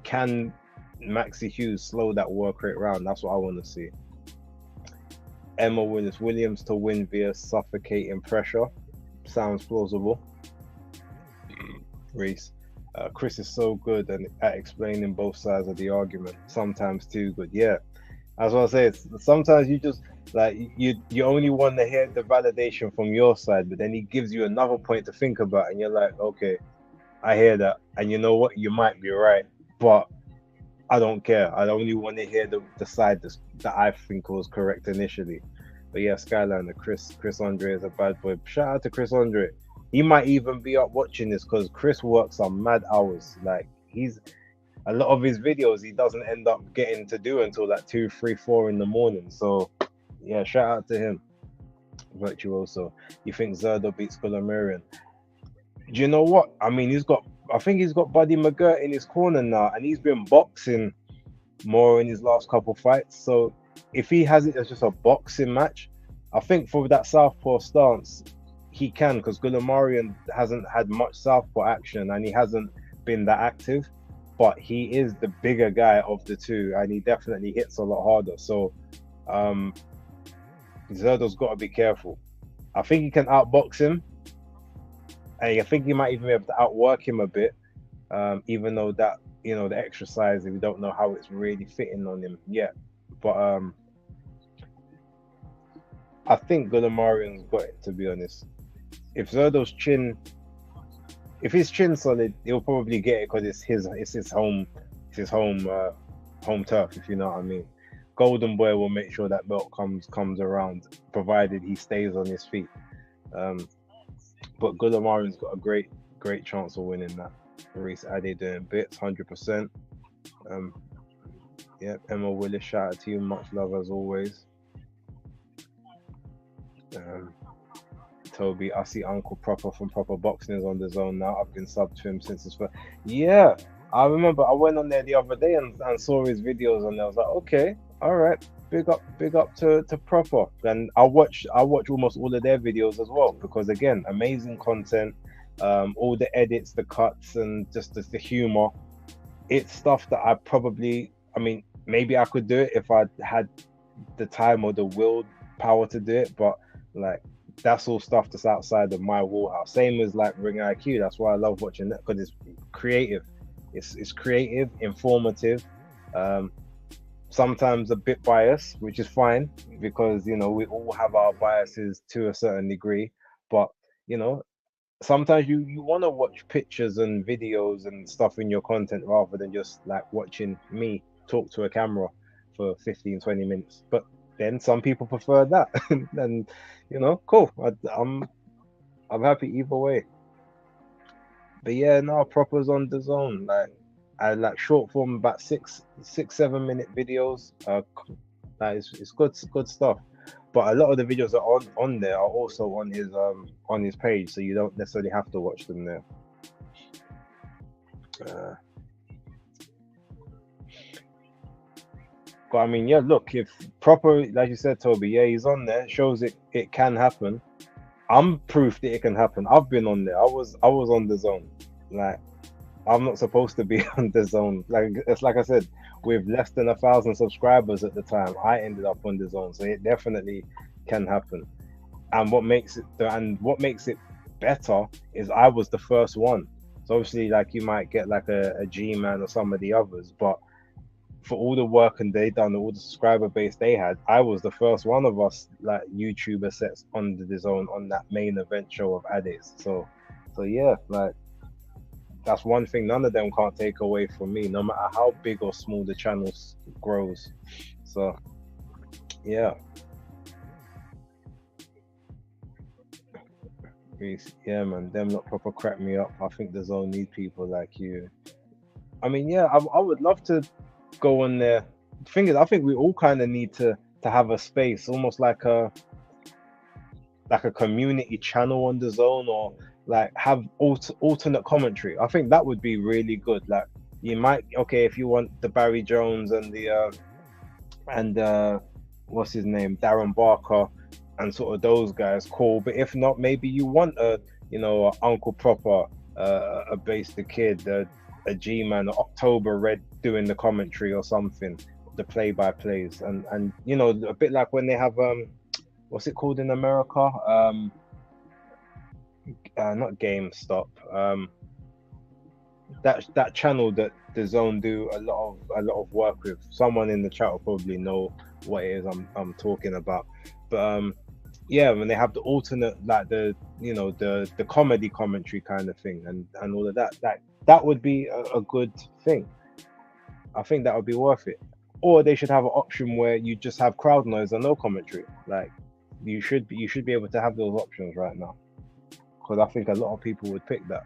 can Maxi Hughes slow that work rate round? That's what I want to see. Emma Williams to win via suffocating pressure. Sounds plausible. Reese. Chris is so good and at explaining both sides of the argument, sometimes too good. Yeah, That's what I say. Sometimes you just like you only want to hear the validation from your side, but then he gives you another point to think about, and you're like, okay, I hear that, and you know what, you might be right, but I don't care. I only want to hear the side that I think was correct initially. But yeah, Skylander, Chris Andre is a bad boy. Shout out to Chris Andre. He might even be up watching this because Chris works on mad hours. Like he's a lot of his videos he doesn't end up getting to do until like 2, 3, 4 in the morning. So yeah, shout out to him. Virtuoso. You think Zerdo beats Gulamarian? Do you know what? I mean, I think he's got Buddy McGirt in his corner now, and he's been boxing more in his last couple fights. So if he has it as just a boxing match, I think for that southpaw stance, he can because Gulamarian hasn't had much southpaw action and he hasn't been that active. But he is the bigger guy of the two, and he definitely hits a lot harder. So um, Zerdo's got to be careful. I think he can outbox him, and I think he might even be able to outwork him a bit. Even though that the exercise, we don't know how it's really fitting on him yet. But I think Gulamarian's got it, to be honest. If Zerdo's chin, if his chin's solid, he'll probably get it because it's his home turf, if you know what I mean. Golden Boy will make sure that belt comes around, provided he stays on his feet. Um, but Gulamarian's got a great chance of winning that. Reese Addy doing bits, 100%. Um, yeah, Emma Willis, shout out to you, much love as always. Um, Toby, I see Uncle Proper from Proper Boxing is on the zone now. I've been subbed to him since his first. Yeah, I remember I went on there the other day and saw his videos, and I was like, okay, all right, big up to Proper. And I watch almost all of their videos as well because again, amazing content. All the edits, the cuts, and just the humor. It's stuff that I mean, maybe I could do it if I had the time or the will power to do it, but like that's all stuff that's outside of my wheelhouse. Same as like Ring IQ. That's why I love watching that because it's creative. It's creative, informative. Um, Sometimes a bit biased, which is fine because we all have our biases to a certain degree. But you know, sometimes you want to watch pictures and videos and stuff in your content rather than just like watching me talk to a camera for 15, 20 minutes. But then some people prefer that. And cool. I'm happy either way. But yeah, no, Proper's on the zone. Like I like short form, about 6, 7 minute videos. That is it's good stuff. But a lot of the videos that are on there are also on his page, so you don't necessarily have to watch them there. Uh, but I mean, yeah, look, if Proper, like you said, Toby, yeah, he's on there, shows it can happen. I'm proof that it can happen. I've been on there. I was on the zone. Like I'm not supposed to be on the zone. Like it's like I said, with less than 1,000 subscribers at the time, I ended up on the zone. So it definitely can happen. And what makes it better is I was the first one. So obviously, like you might get like a G-Man or some of the others, but for all the work and they done, all the subscriber base they had, I was the first one of us like YouTuber sets on the zone on that main event show of Addis. So yeah, like that's one thing none of them can't take away from me, no matter how big or small the channel grows. So yeah, peace. Yeah, man, them not proper crack me up. I think the zone need people like you. I mean, yeah, I would love to go on there. The thing is, I think we all kind of need to have a space, almost like a community channel on the zone, or like have alternate commentary. I think that would be really good. Like you might, okay, if you want the Barry Jones and the and what's his name, Darren Barker, and sort of those guys, cool. But if not, maybe you want a Uncle Proper, a Base the Kid, a G-Man, October Red doing the commentary or something, the play-by-plays, and a bit like when they have what's it called in America? Not GameStop. That channel the zone do a lot of work with. Someone in the chat will probably know what it is I'm talking about. But yeah, when they have the alternate, like the comedy commentary kind of thing, and all of that, that would be a good thing. I think that would be worth it. Or they should have an option where you just have crowd noise and no commentary. Like you should be able to have those options right now, because I think a lot of people would pick that.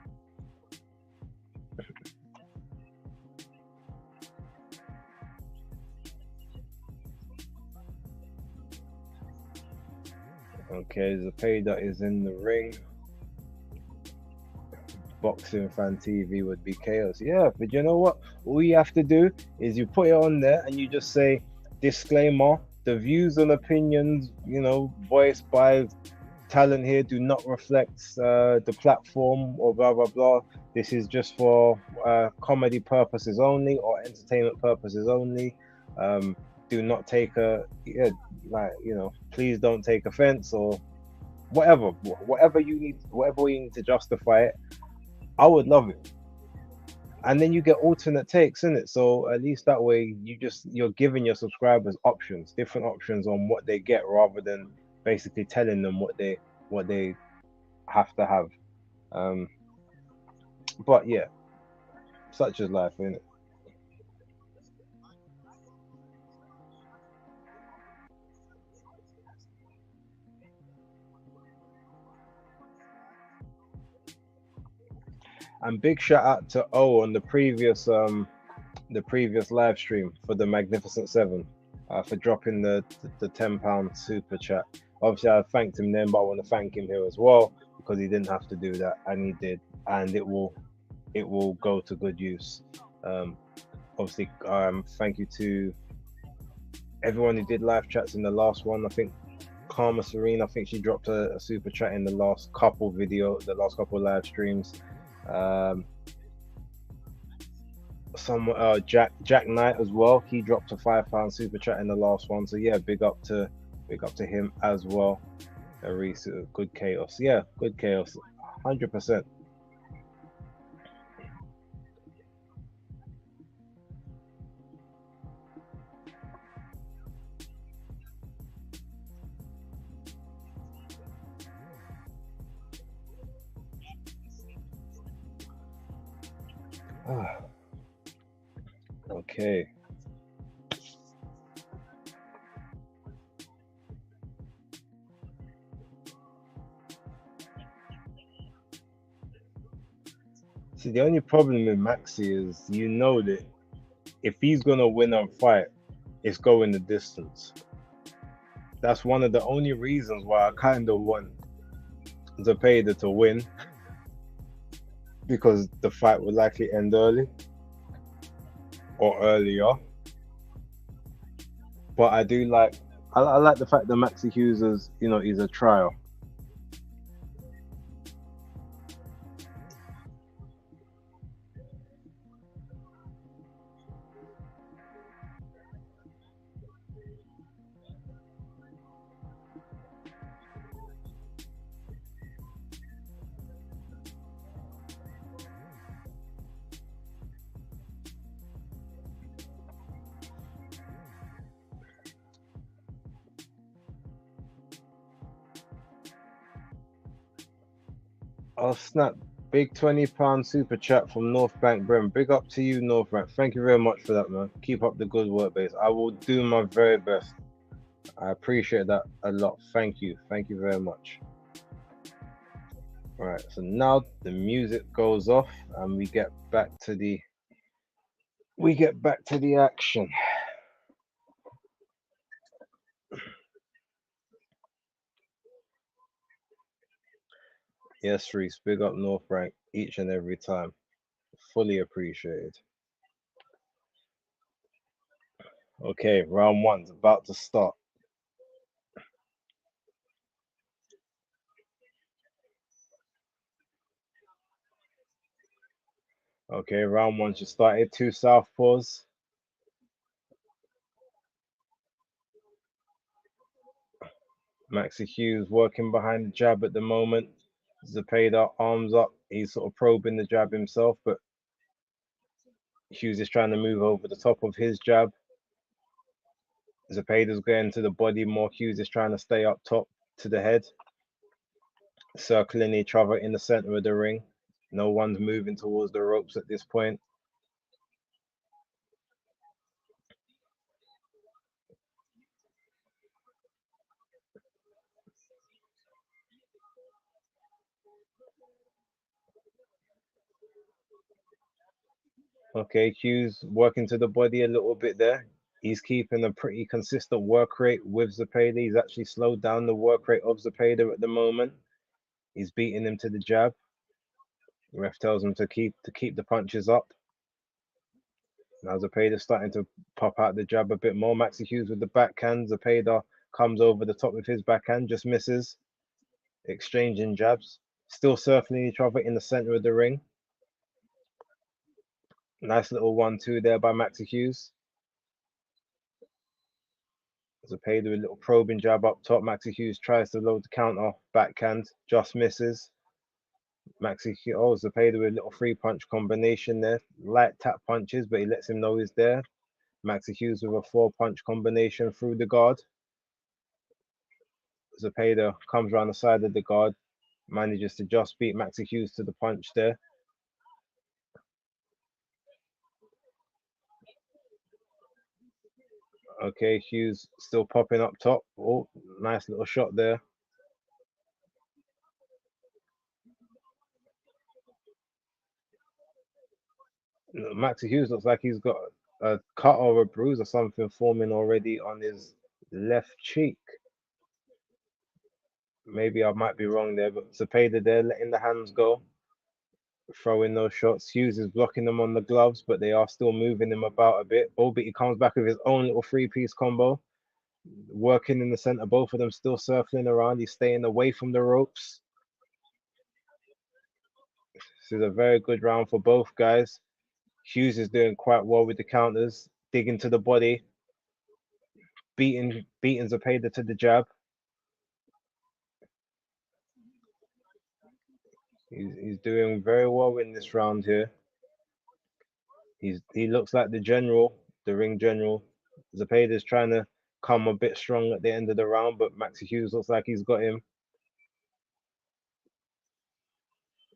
Okay, Zepeda is in the ring. Boxing fan TV would be chaos. Yeah, but you know what? All you have to do is you put it on there and you just say disclaimer: the views and opinions, voiced by talent here do not reflect the platform or blah blah blah. This is just for comedy purposes only or entertainment purposes only. Um, do not take a yeah, like please don't take offense or whatever. Whatever you need to justify it. I would love it. And then you get alternate takes in it, so at least that way you're giving your subscribers options, different options on what they get, rather than basically telling them what they have to have. um but yeah, such is life, isn't it? And big shout out to O on the previous live stream for the Magnificent Seven, for dropping the £10 super chat. Obviously, I thanked him then, but I want to thank him here as well, because he didn't have to do that, and he did, and it will go to good use. Um, Obviously, thank you to everyone who did live chats in the last one. I think Karma Serene, I think she dropped a super chat in the last couple live streams. Um, Jack Knight as well. He dropped a £5 super chat in the last one. So yeah, big up to him as well. Reese, good chaos. Yeah, good chaos. 100%. Okay. See, the only problem with Maxi is that if he's gonna win and fight, it's going the distance. That's one of the only reasons why I kind of want Zepeda to win, because the fight would likely end early or earlier. But I like the fact that Maxi Hughes is a trial. I'll snap. Big £20 super chat from North Bank Brem. Big up to you, North Bank. Thank you very much for that, man. Keep up the good work, base. I will do my very best. I appreciate that a lot. Thank you. Thank you very much. All right. So now the music goes off and we get back to the action. Yes, Reese. Big up North Bank each and every time. Fully appreciated. Okay, round one's about to start. Okay, round one just started. Two southpaws. Maxi Hughes working behind the jab at the moment. Zepeda arms up. He's sort of probing the jab himself, but Hughes is trying to move over the top of his jab. Zepeda's going to the body more. Hughes is trying to stay up top to the head, circling each other in the center of the ring. No one's moving towards the ropes at this point. Okay, Hughes working to the body a little bit there. He's keeping a pretty consistent work rate with Zepeda. He's actually slowed down the work rate of Zepeda at the moment. He's beating him to the jab. Ref tells him to keep the punches up. Now Zepeda's starting to pop out the jab a bit more. Maxi Hughes with the backhand. Zepeda comes over the top with his backhand, just misses. Exchanging jabs. Still circling each other in the center of the ring. Nice little 1-2 there by Maxi Hughes. Zepeda with a little probing jab up top. Maxi Hughes tries to load the counter. Backhand, just misses. Zepeda with a little 3-punch combination there. Light tap punches, but he lets him know he's there. Maxi Hughes with a 4-punch combination through the guard. Zepeda comes around the side of the guard, manages to just beat Maxi Hughes to the punch there. Okay, Hughes still popping up top. Oh, nice little shot there. Maxi Hughes looks like he's got a cut or a bruise or something forming already on his left cheek. Maybe I might be wrong there, but Zepeda there letting the hands go, throwing those shots. Hughes is blocking them on the gloves, but they are still moving him about a bit. Oh, but he comes back with his own little 3-piece combo. Working in the center, both of them still circling around. He's staying away from the ropes. This is a very good round for both guys. Hughes is doing quite well with the counters, digging to the body, beating Zepeda to the jab. He's doing very well in this round here. He looks like the general, the ring general. Zepeda's trying to come a bit strong at the end of the round, but Maxi Hughes looks like he's got him.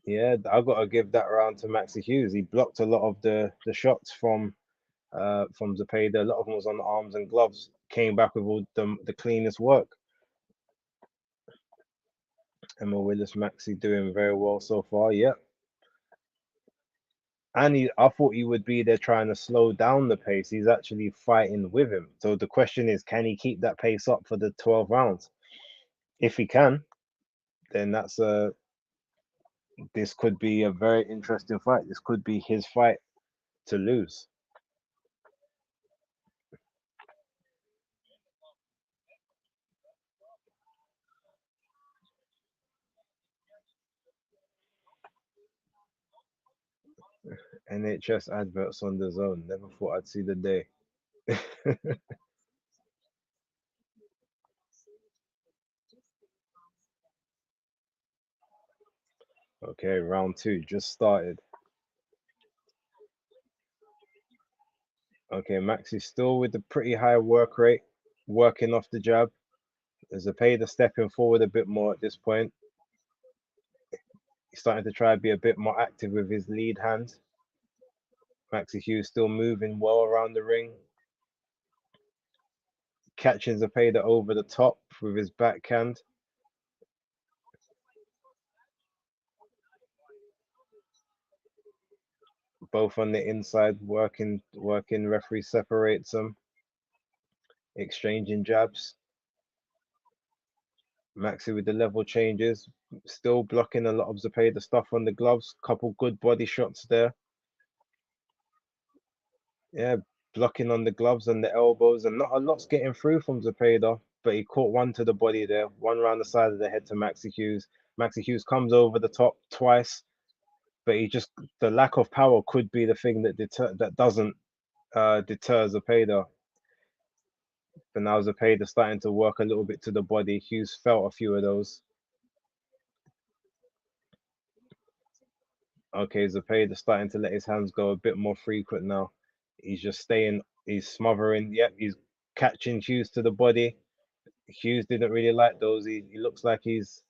Yeah, I've got to give that round to Maxi Hughes. He blocked a lot of the shots from Zepeda. A lot of them was on the arms and gloves. Came back with all the cleanest work. Emma Willis Maxi doing very well so far. Yep. And I thought he would be there trying to slow down the pace. He's actually fighting with him. So the question is, can he keep that pace up for the 12 rounds? If he can, then this could be a very interesting fight. This could be his fight to lose. NHS adverts on the zone. Never thought I'd see the day. Okay, round 2 just started. Okay, Maxi's still with the pretty high work rate, working off the jab. Zepeda stepping forward a bit more at this point. He's starting to try to be a bit more active with his lead hand. Maxi Hughes still moving well around the ring. Catching Zepeda over the top with his backhand. Both on the inside, working. Referee separates them. Exchanging jabs. Maxi with the level changes. Still blocking a lot of Zepeda stuff on the gloves. Couple good body shots there. Yeah, blocking on the gloves and the elbows, and not a lot's getting through from Zepeda, but he caught one to the body there, one round the side of the head to Maxi Hughes. Maxi Hughes comes over the top twice, but the lack of power could be the thing that doesn't deter Zepeda. But now Zepeda starting to work a little bit to the body. Hughes felt a few of those. Okay, Zepeda starting to let his hands go a bit more frequent now. He's just staying, he's smothering. Yep, he's catching Hughes to the body. Hughes didn't really like those. He looks like he's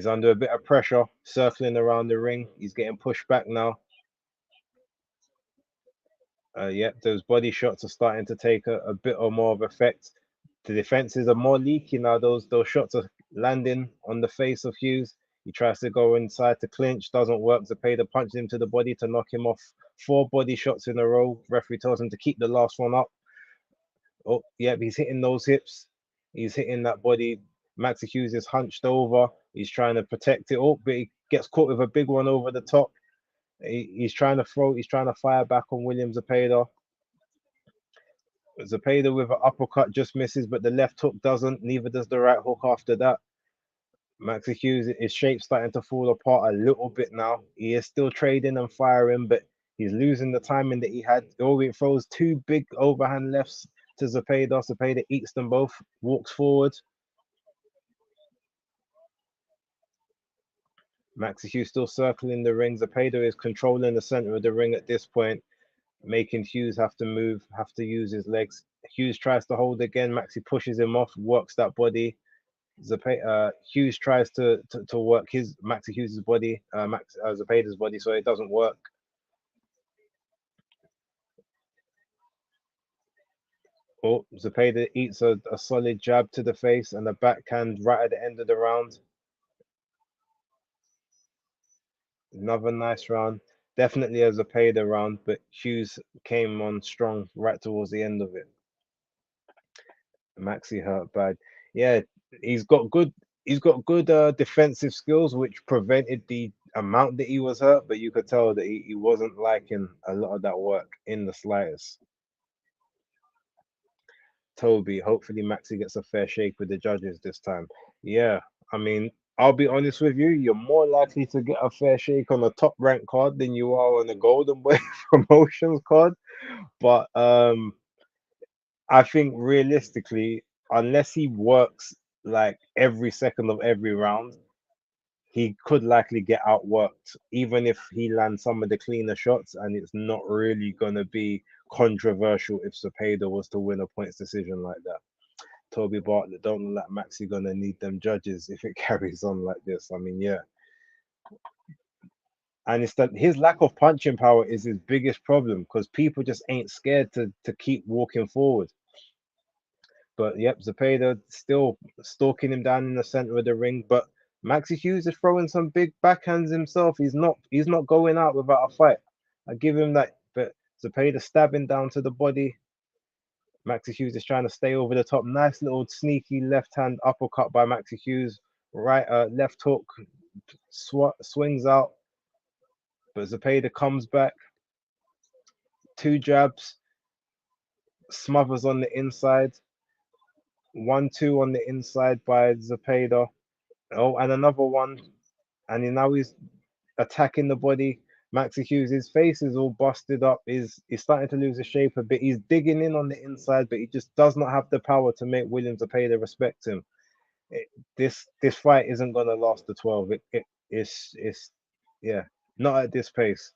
under a bit of pressure, circling around the ring. He's getting pushed back now. Yep, those body shots are starting to take a bit or more of effect. The defenses are more leaky now. Those shots are landing on the face of Hughes. He tries to go inside to clinch, doesn't work. Zepeda punches him to the body to knock him off. Four body shots in a row. Referee tells him to keep the last one up. Oh, yep, he's hitting those hips. He's hitting that body. Maxi Hughes is hunched over. He's trying to protect it. Oh, but he gets caught with a big one over the top. He's trying to throw. He's trying to fire back on William Zepeda. Zepeda with an uppercut just misses, but the left hook doesn't. Neither does the right hook after that. Maxi Hughes, his shape's starting to fall apart a little bit now. He is still trading and firing, but he's losing the timing that he had. Oh, he throws two big overhand lefts to Zepeda. Zepeda eats them both, walks forward. Maxi Hughes still circling the ring. Zepeda is controlling the center of the ring at this point, making Hughes have to move, have to use his legs. Hughes tries to hold again. Maxi pushes him off, works that body. Hughes tries to work his Maxi Hughes' body, Zepeda's body, so it doesn't work. Oh, Zepeda eats a solid jab to the face and a backhand right at the end of the round. Another nice round. Definitely a Zepeda round, but Hughes came on strong right towards the end of it. Maxi hurt bad. Yeah, he's got good he's got good defensive skills which prevented the amount that he was hurt, but you could tell that he wasn't liking a lot of that work in the slightest. Toby, hopefully Maxi gets a fair shake with the judges this time. Yeah, I mean, I'll be honest with you, you're more likely to get a fair shake on a top rank card than you are on a Golden Boy promotions card. But I think realistically, unless he works like every second of every round, he could likely get outworked, even if he lands some of the cleaner shots, and it's not really gonna be controversial if Cepeda was to win a points decision like that. Toby Bartlett, don't look like Maxi gonna need them judges if it carries on like this. I mean, yeah. And it's that his lack of punching power is his biggest problem because people just ain't scared to keep walking forward. But yep, Zepeda still stalking him down in the center of the ring. But Maxi Hughes is throwing some big backhands himself. He's not going out without a fight. I give him that. But Zepeda stabbing down to the body. Maxi Hughes is trying to stay over the top. Nice little sneaky left hand uppercut by Maxi Hughes. Right, left hook swings out, but Zepeda comes back. Two jabs, smothers on the inside. 1-2 on the inside by Zepeda. Oh, and another one. And now he's attacking the body. Maxi Hughes, his face is all busted up. He's starting to lose his shape a bit. He's digging in on the inside, but he just does not have the power to make William Zepeda respect him. It, this fight isn't gonna last the 12. It's yeah, not at this pace.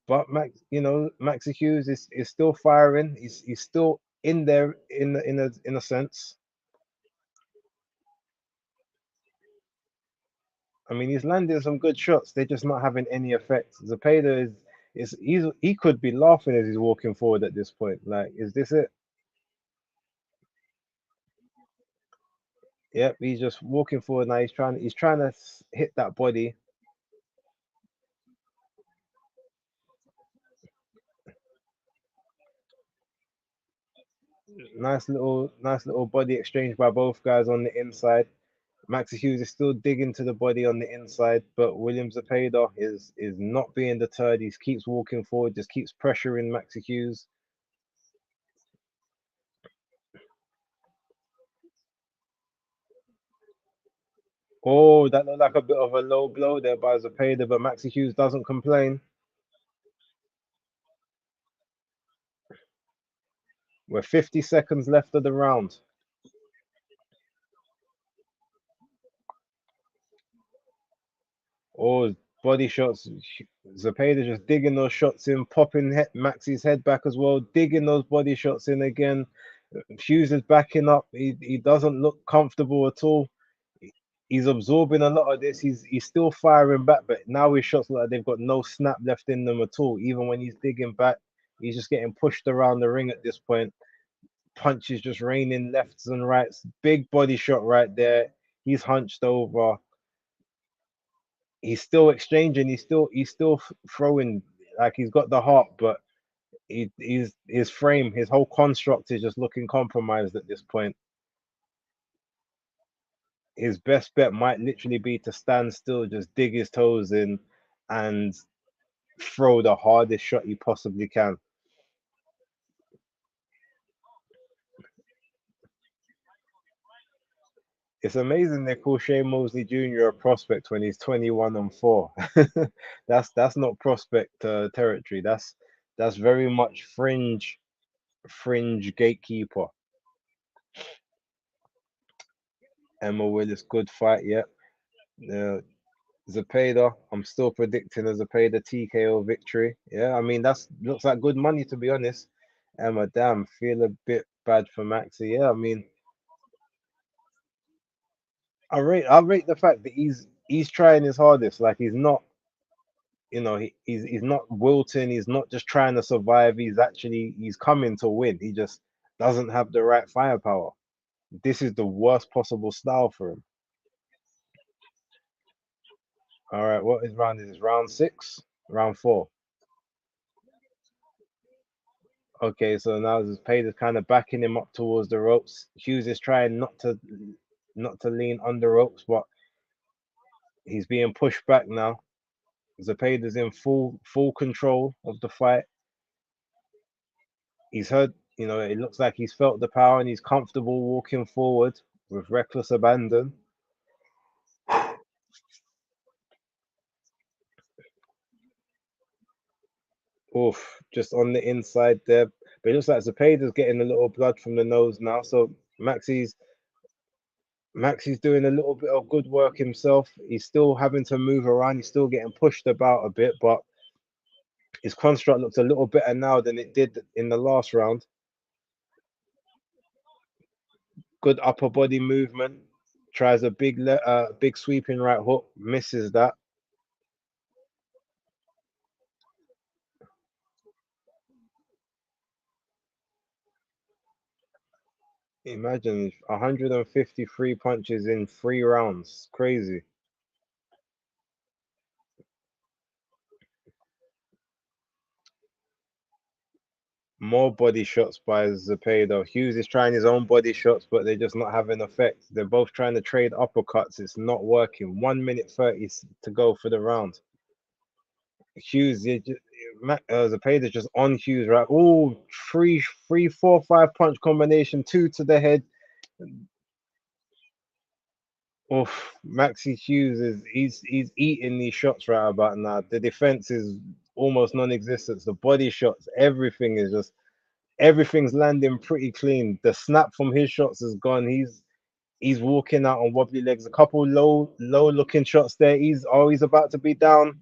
But Maxi Hughes is still firing. He's still in there in a sense. I mean, he's landing some good shots. They're just not having any effect. Zepeda he could be laughing as he's walking forward at this point. Like, is this it? Yep, he's just walking forward now. He's trying to hit that body. Nice little body exchange by both guys on the inside. Maxi Hughes is still digging to the body on the inside, but William Zepeda is not being deterred. He keeps walking forward, just keeps pressuring Maxi Hughes. Oh, that looked like a bit of a low blow there by Zepeda, but Maxi Hughes doesn't complain. We're 50 seconds left of the round. Or body shots. Zepeda just digging those shots in, popping Maxi's head back as well, digging those body shots in again. Hughes is backing up. He doesn't look comfortable at all. He's absorbing a lot of this. He's still firing back, but now his shots look like they've got no snap left in them at all. Even when he's digging back, he's just getting pushed around the ring at this point. Punches just raining lefts and rights. Big body shot right there. He's hunched over. He's still exchanging. He's still throwing like he's got the heart, but he's his frame, his whole construct is just looking compromised at this point. His best bet might literally be to stand still, just dig his toes in, and throw the hardest shot he possibly can. It's amazing they call Shane Mosley Jr. a prospect when he's 21-4. That's not prospect territory. That's very much fringe gatekeeper. Emma Willis, good fight. Yep. Uh, Zepeda, I'm still predicting a Zepeda TKO victory. Yeah, I mean that's looks like good money to be honest. Emma, damn, feel a bit bad for Maxi. Yeah, I mean, I rate the fact that he's trying his hardest. Like he's not, he's not wilting. He's not just trying to survive. He's coming to win. He just doesn't have the right firepower. This is the worst possible style for him. All right, what is round? Is this round six? Round four? Okay, so now this Paid is kind of backing him up towards the ropes. Hughes is trying not to lean on the ropes, but he's being pushed back now. Zepeda's in full control of the fight. He's heard, it looks like he's felt the power and he's comfortable walking forward with reckless abandon. Oof, just on the inside there. But it looks like Zepeda's getting a little blood from the nose now. So Maxi's Maxi's doing a little bit of good work himself. He's still having to move around. He's still getting pushed about a bit, but his construct looks a little better now than it did in the last round. Good upper body movement. Tries a big sweeping right hook. Misses that. Imagine 153 punches in 3 rounds. Crazy. More body shots by Zepeda. Hughes is trying his own body shots, but they're just not having effect. They're both trying to trade uppercuts. It's not working. 1 minute 30 to go for the round. Hughes, yeah, Zepeda just on Hughes, right? Oh, three, four, five punch combination, two to the head. Oh, Maxi Hughes he's eating these shots right about now. The defense is almost non-existent. The body shots, everything's landing pretty clean. The snap from his shots is gone. He's walking out on wobbly legs. A couple low looking shots there. He's about to be down.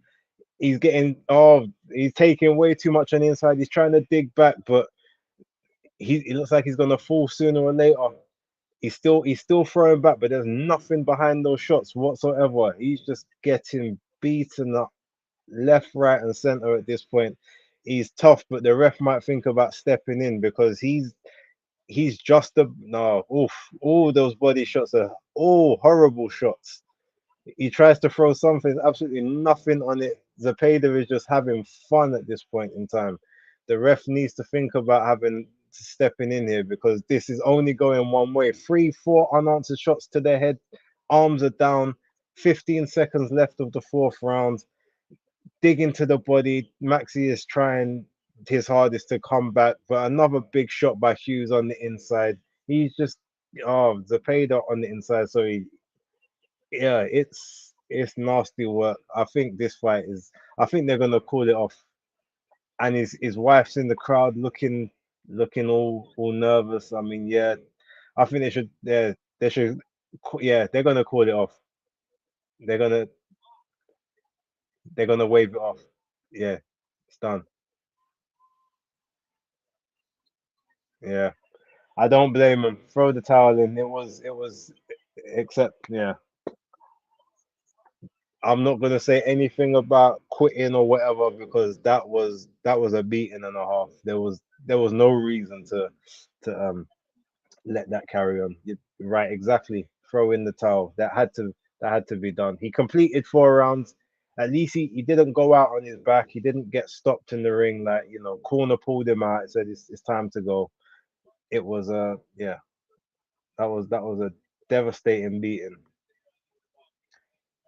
He's taking way too much on the inside. He's trying to dig back, but he looks like he's gonna fall sooner or later. He's still throwing back, but there's nothing behind those shots whatsoever. He's just getting beaten up left, right, and center at this point. He's tough, but the ref might think about stepping in because he's just a no. Oof! All those body shots are all horrible shots. He tries to throw something, absolutely nothing on it. Zepeda is just having fun at this point in time. The ref needs to think about having stepping in here because this is only going one way. Three, four unanswered shots to the head, arms are down. 15 seconds left of the fourth round. Dig into the body. Maxi is trying his hardest to come back, but another big shot by Hughes on the inside. He's just Zepeda on the inside. So yeah, it's nasty work. I think this fight is. I think they're gonna call it off. And his wife's in the crowd looking all nervous. I mean, yeah, I think they should. Yeah, they should. Yeah, they're gonna call it off. They're gonna. They're gonna wave it off. Yeah, it's done. Yeah, I don't blame him. Throw the towel in. Except, yeah, I'm not gonna say anything about quitting or whatever because that was a beating and a half. There was no reason to let that carry on. Right, exactly. Throw in the towel. That had to be done. He completed 4 rounds. At least he didn't go out on his back. He didn't get stopped in the ring. Like, corner pulled him out. Said it's time to go. It was yeah. That was a devastating beating.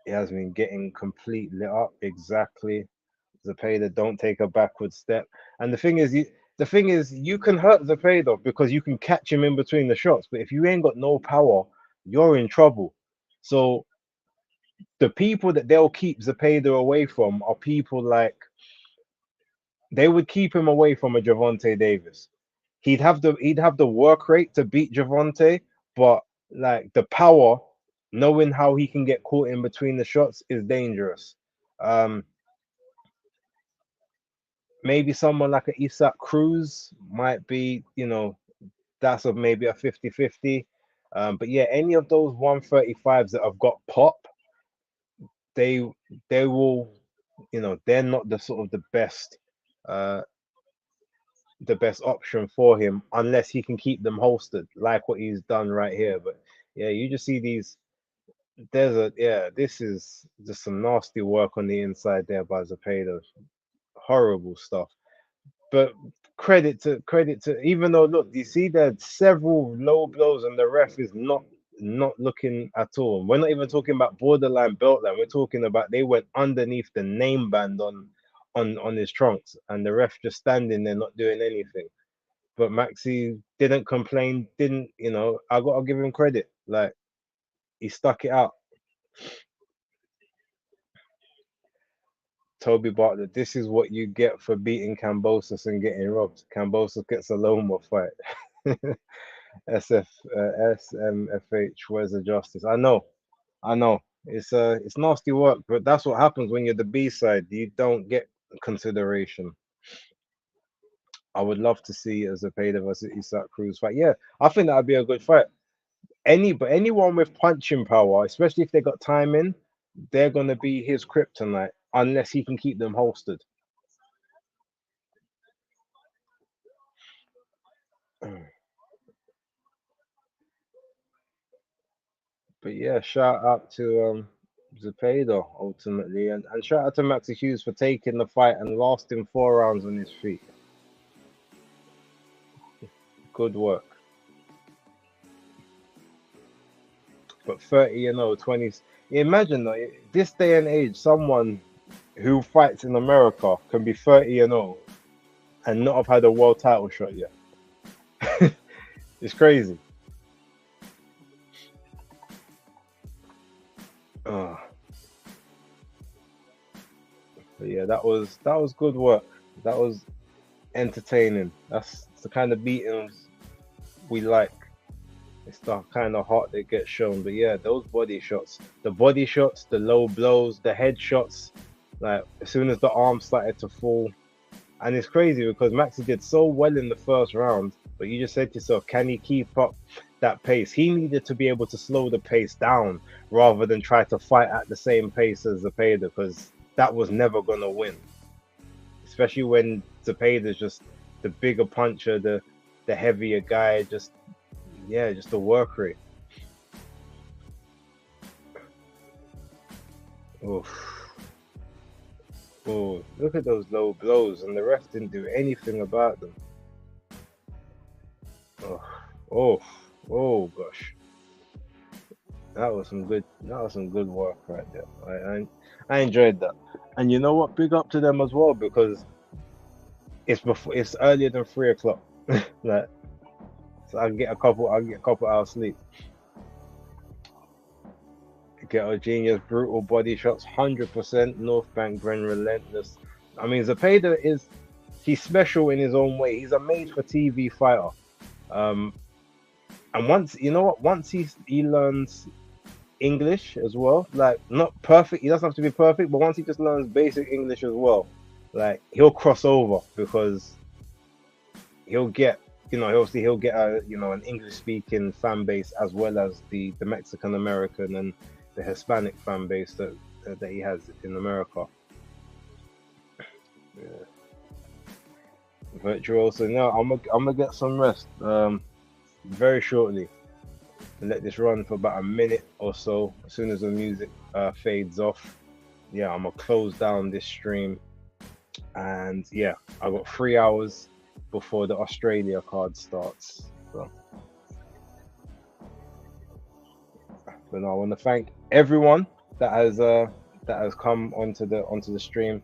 He has been getting complete lit up. Exactly. Zepeda, don't take a backward step. And the thing is, you can hurt Zepeda because you can catch him in between the shots. But if you ain't got no power, you're in trouble. So the people that they'll keep Zepeda away from are people like they would keep him away from a Javante Davis. He'd have the work rate to beat Javante, but like the power, knowing how he can get caught in between the shots is dangerous. Um, Maybe someone like a Isak Cruz might be, that's maybe a 50-50. But yeah, any of those 135s that have got pop, they they will, they're not uh the best option for him unless he can keep them holstered, like what he's done right here. But yeah, you just see these. This is just some nasty work on the inside there by Zepeda. Horrible stuff. But credit to even though, look, you see there's several low blows and the ref is not looking at all. We're not even talking about borderline belt line. We're talking about they went underneath the name band on his trunks and the ref just standing there not doing anything. But Maxi didn't complain, didn't, I gotta give him credit. Like, he stuck it out. Toby Bartlett, this is what you get for beating Cambosis and getting robbed. Cambosis gets a Loma fight. SF, SMFH, where's the justice? I know. It's nasty work, but that's what happens when you're the B side. You don't get consideration. I would love to see as a Zepeda versus Isak Cruz fight. Yeah, I think that'd be a good fight. But anyone with punching power, especially if they got timing, they're gonna be his kryptonite unless he can keep them holstered. But yeah, shout out to Zepeda ultimately, and shout out to Maxi Hughes for taking the fight and lasting 4 rounds on his feet. Good work. But 30 and 0, 20. Imagine though, this day and age, someone who fights in America can be 30 and 0 and not have had a world title shot yet. It's crazy. Uh, but yeah, that was good work. That was entertaining. That's the kind of beatings we like. It's the kind of heart that gets shown. But yeah, those body shots, the low blows, the head shots, like as soon as the arm started to fall. And it's crazy because Maxi did so well in the first round, but you just said to yourself, can he keep up that pace? He needed to be able to slow the pace down rather than try to fight at the same pace as Zepeda because that was never gonna win. Especially when Zepeda's just the bigger puncher, the heavier guy, just the work rate. Oof. Oh, look at those low blows, and the ref didn't do anything about them. Oh, oh, oh gosh, that was some good work right there. I enjoyed that, and you know what? Big up to them as well because it's earlier than 3 o'clock. Like, so I can get a couple hours sleep. Ghetto Genius, brutal body shots, 100%. North Bank Gren relentless. I mean, he's special in his own way. He's a made-for-TV fighter. Um, and once you know what, once he learns English as well. Like not perfect. He doesn't have to be perfect, but once he just learns basic English as well, like he'll cross over because he'll get obviously he'll get a an English speaking fan base as well as the Mexican American and the Hispanic fan base that he has in America. Yeah. Virtuoso. No, I'm gonna get some rest very shortly and let this run for about a minute or so. As soon as the music fades off, yeah, I'm gonna close down this stream. And yeah, I got 3 hours before the Australia card starts. So, but no, I want to thank everyone that has come onto the stream.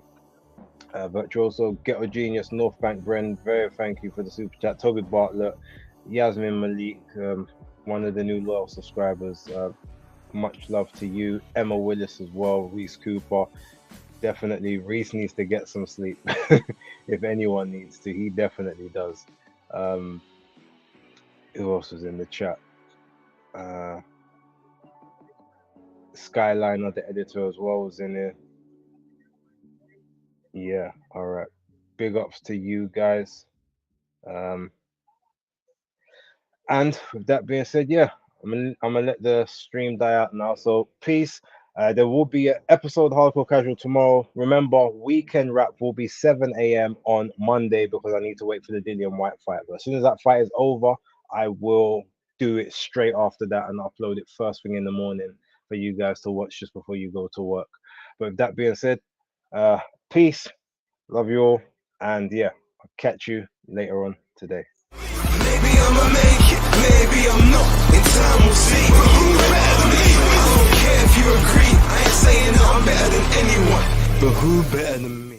Virtuoso, Ghetto Genius, North Bank, Bren, very thank you for the super chat. Toby Bartlett, Yasmin Malik, one of the new loyal subscribers. Much love to you. Emma Willis as well, Reese Cooper. Definitely, Reese needs to get some sleep. If anyone needs to, he definitely does. Who else was in the chat? Skyliner, the editor as well, was in here. Yeah, all right. Big ups to you guys. And with that being said, yeah, I'm gonna let the stream die out now. So peace. There will be an episode of Hardcore Casual tomorrow. Remember, weekend wrap will be 7 a.m. on Monday because I need to wait for the Dillian White fight. But as soon as that fight is over, I will do it straight after that and upload it first thing in the morning for you guys to watch just before you go to work. But with that being said, peace. Love you all. And yeah, I'll catch you later on today. Maybe I'ma make it, maybe I'm not. In time we'll see. But who better than me? I don't care if you agree. I ain't saying that I'm better than anyone. But who better than me?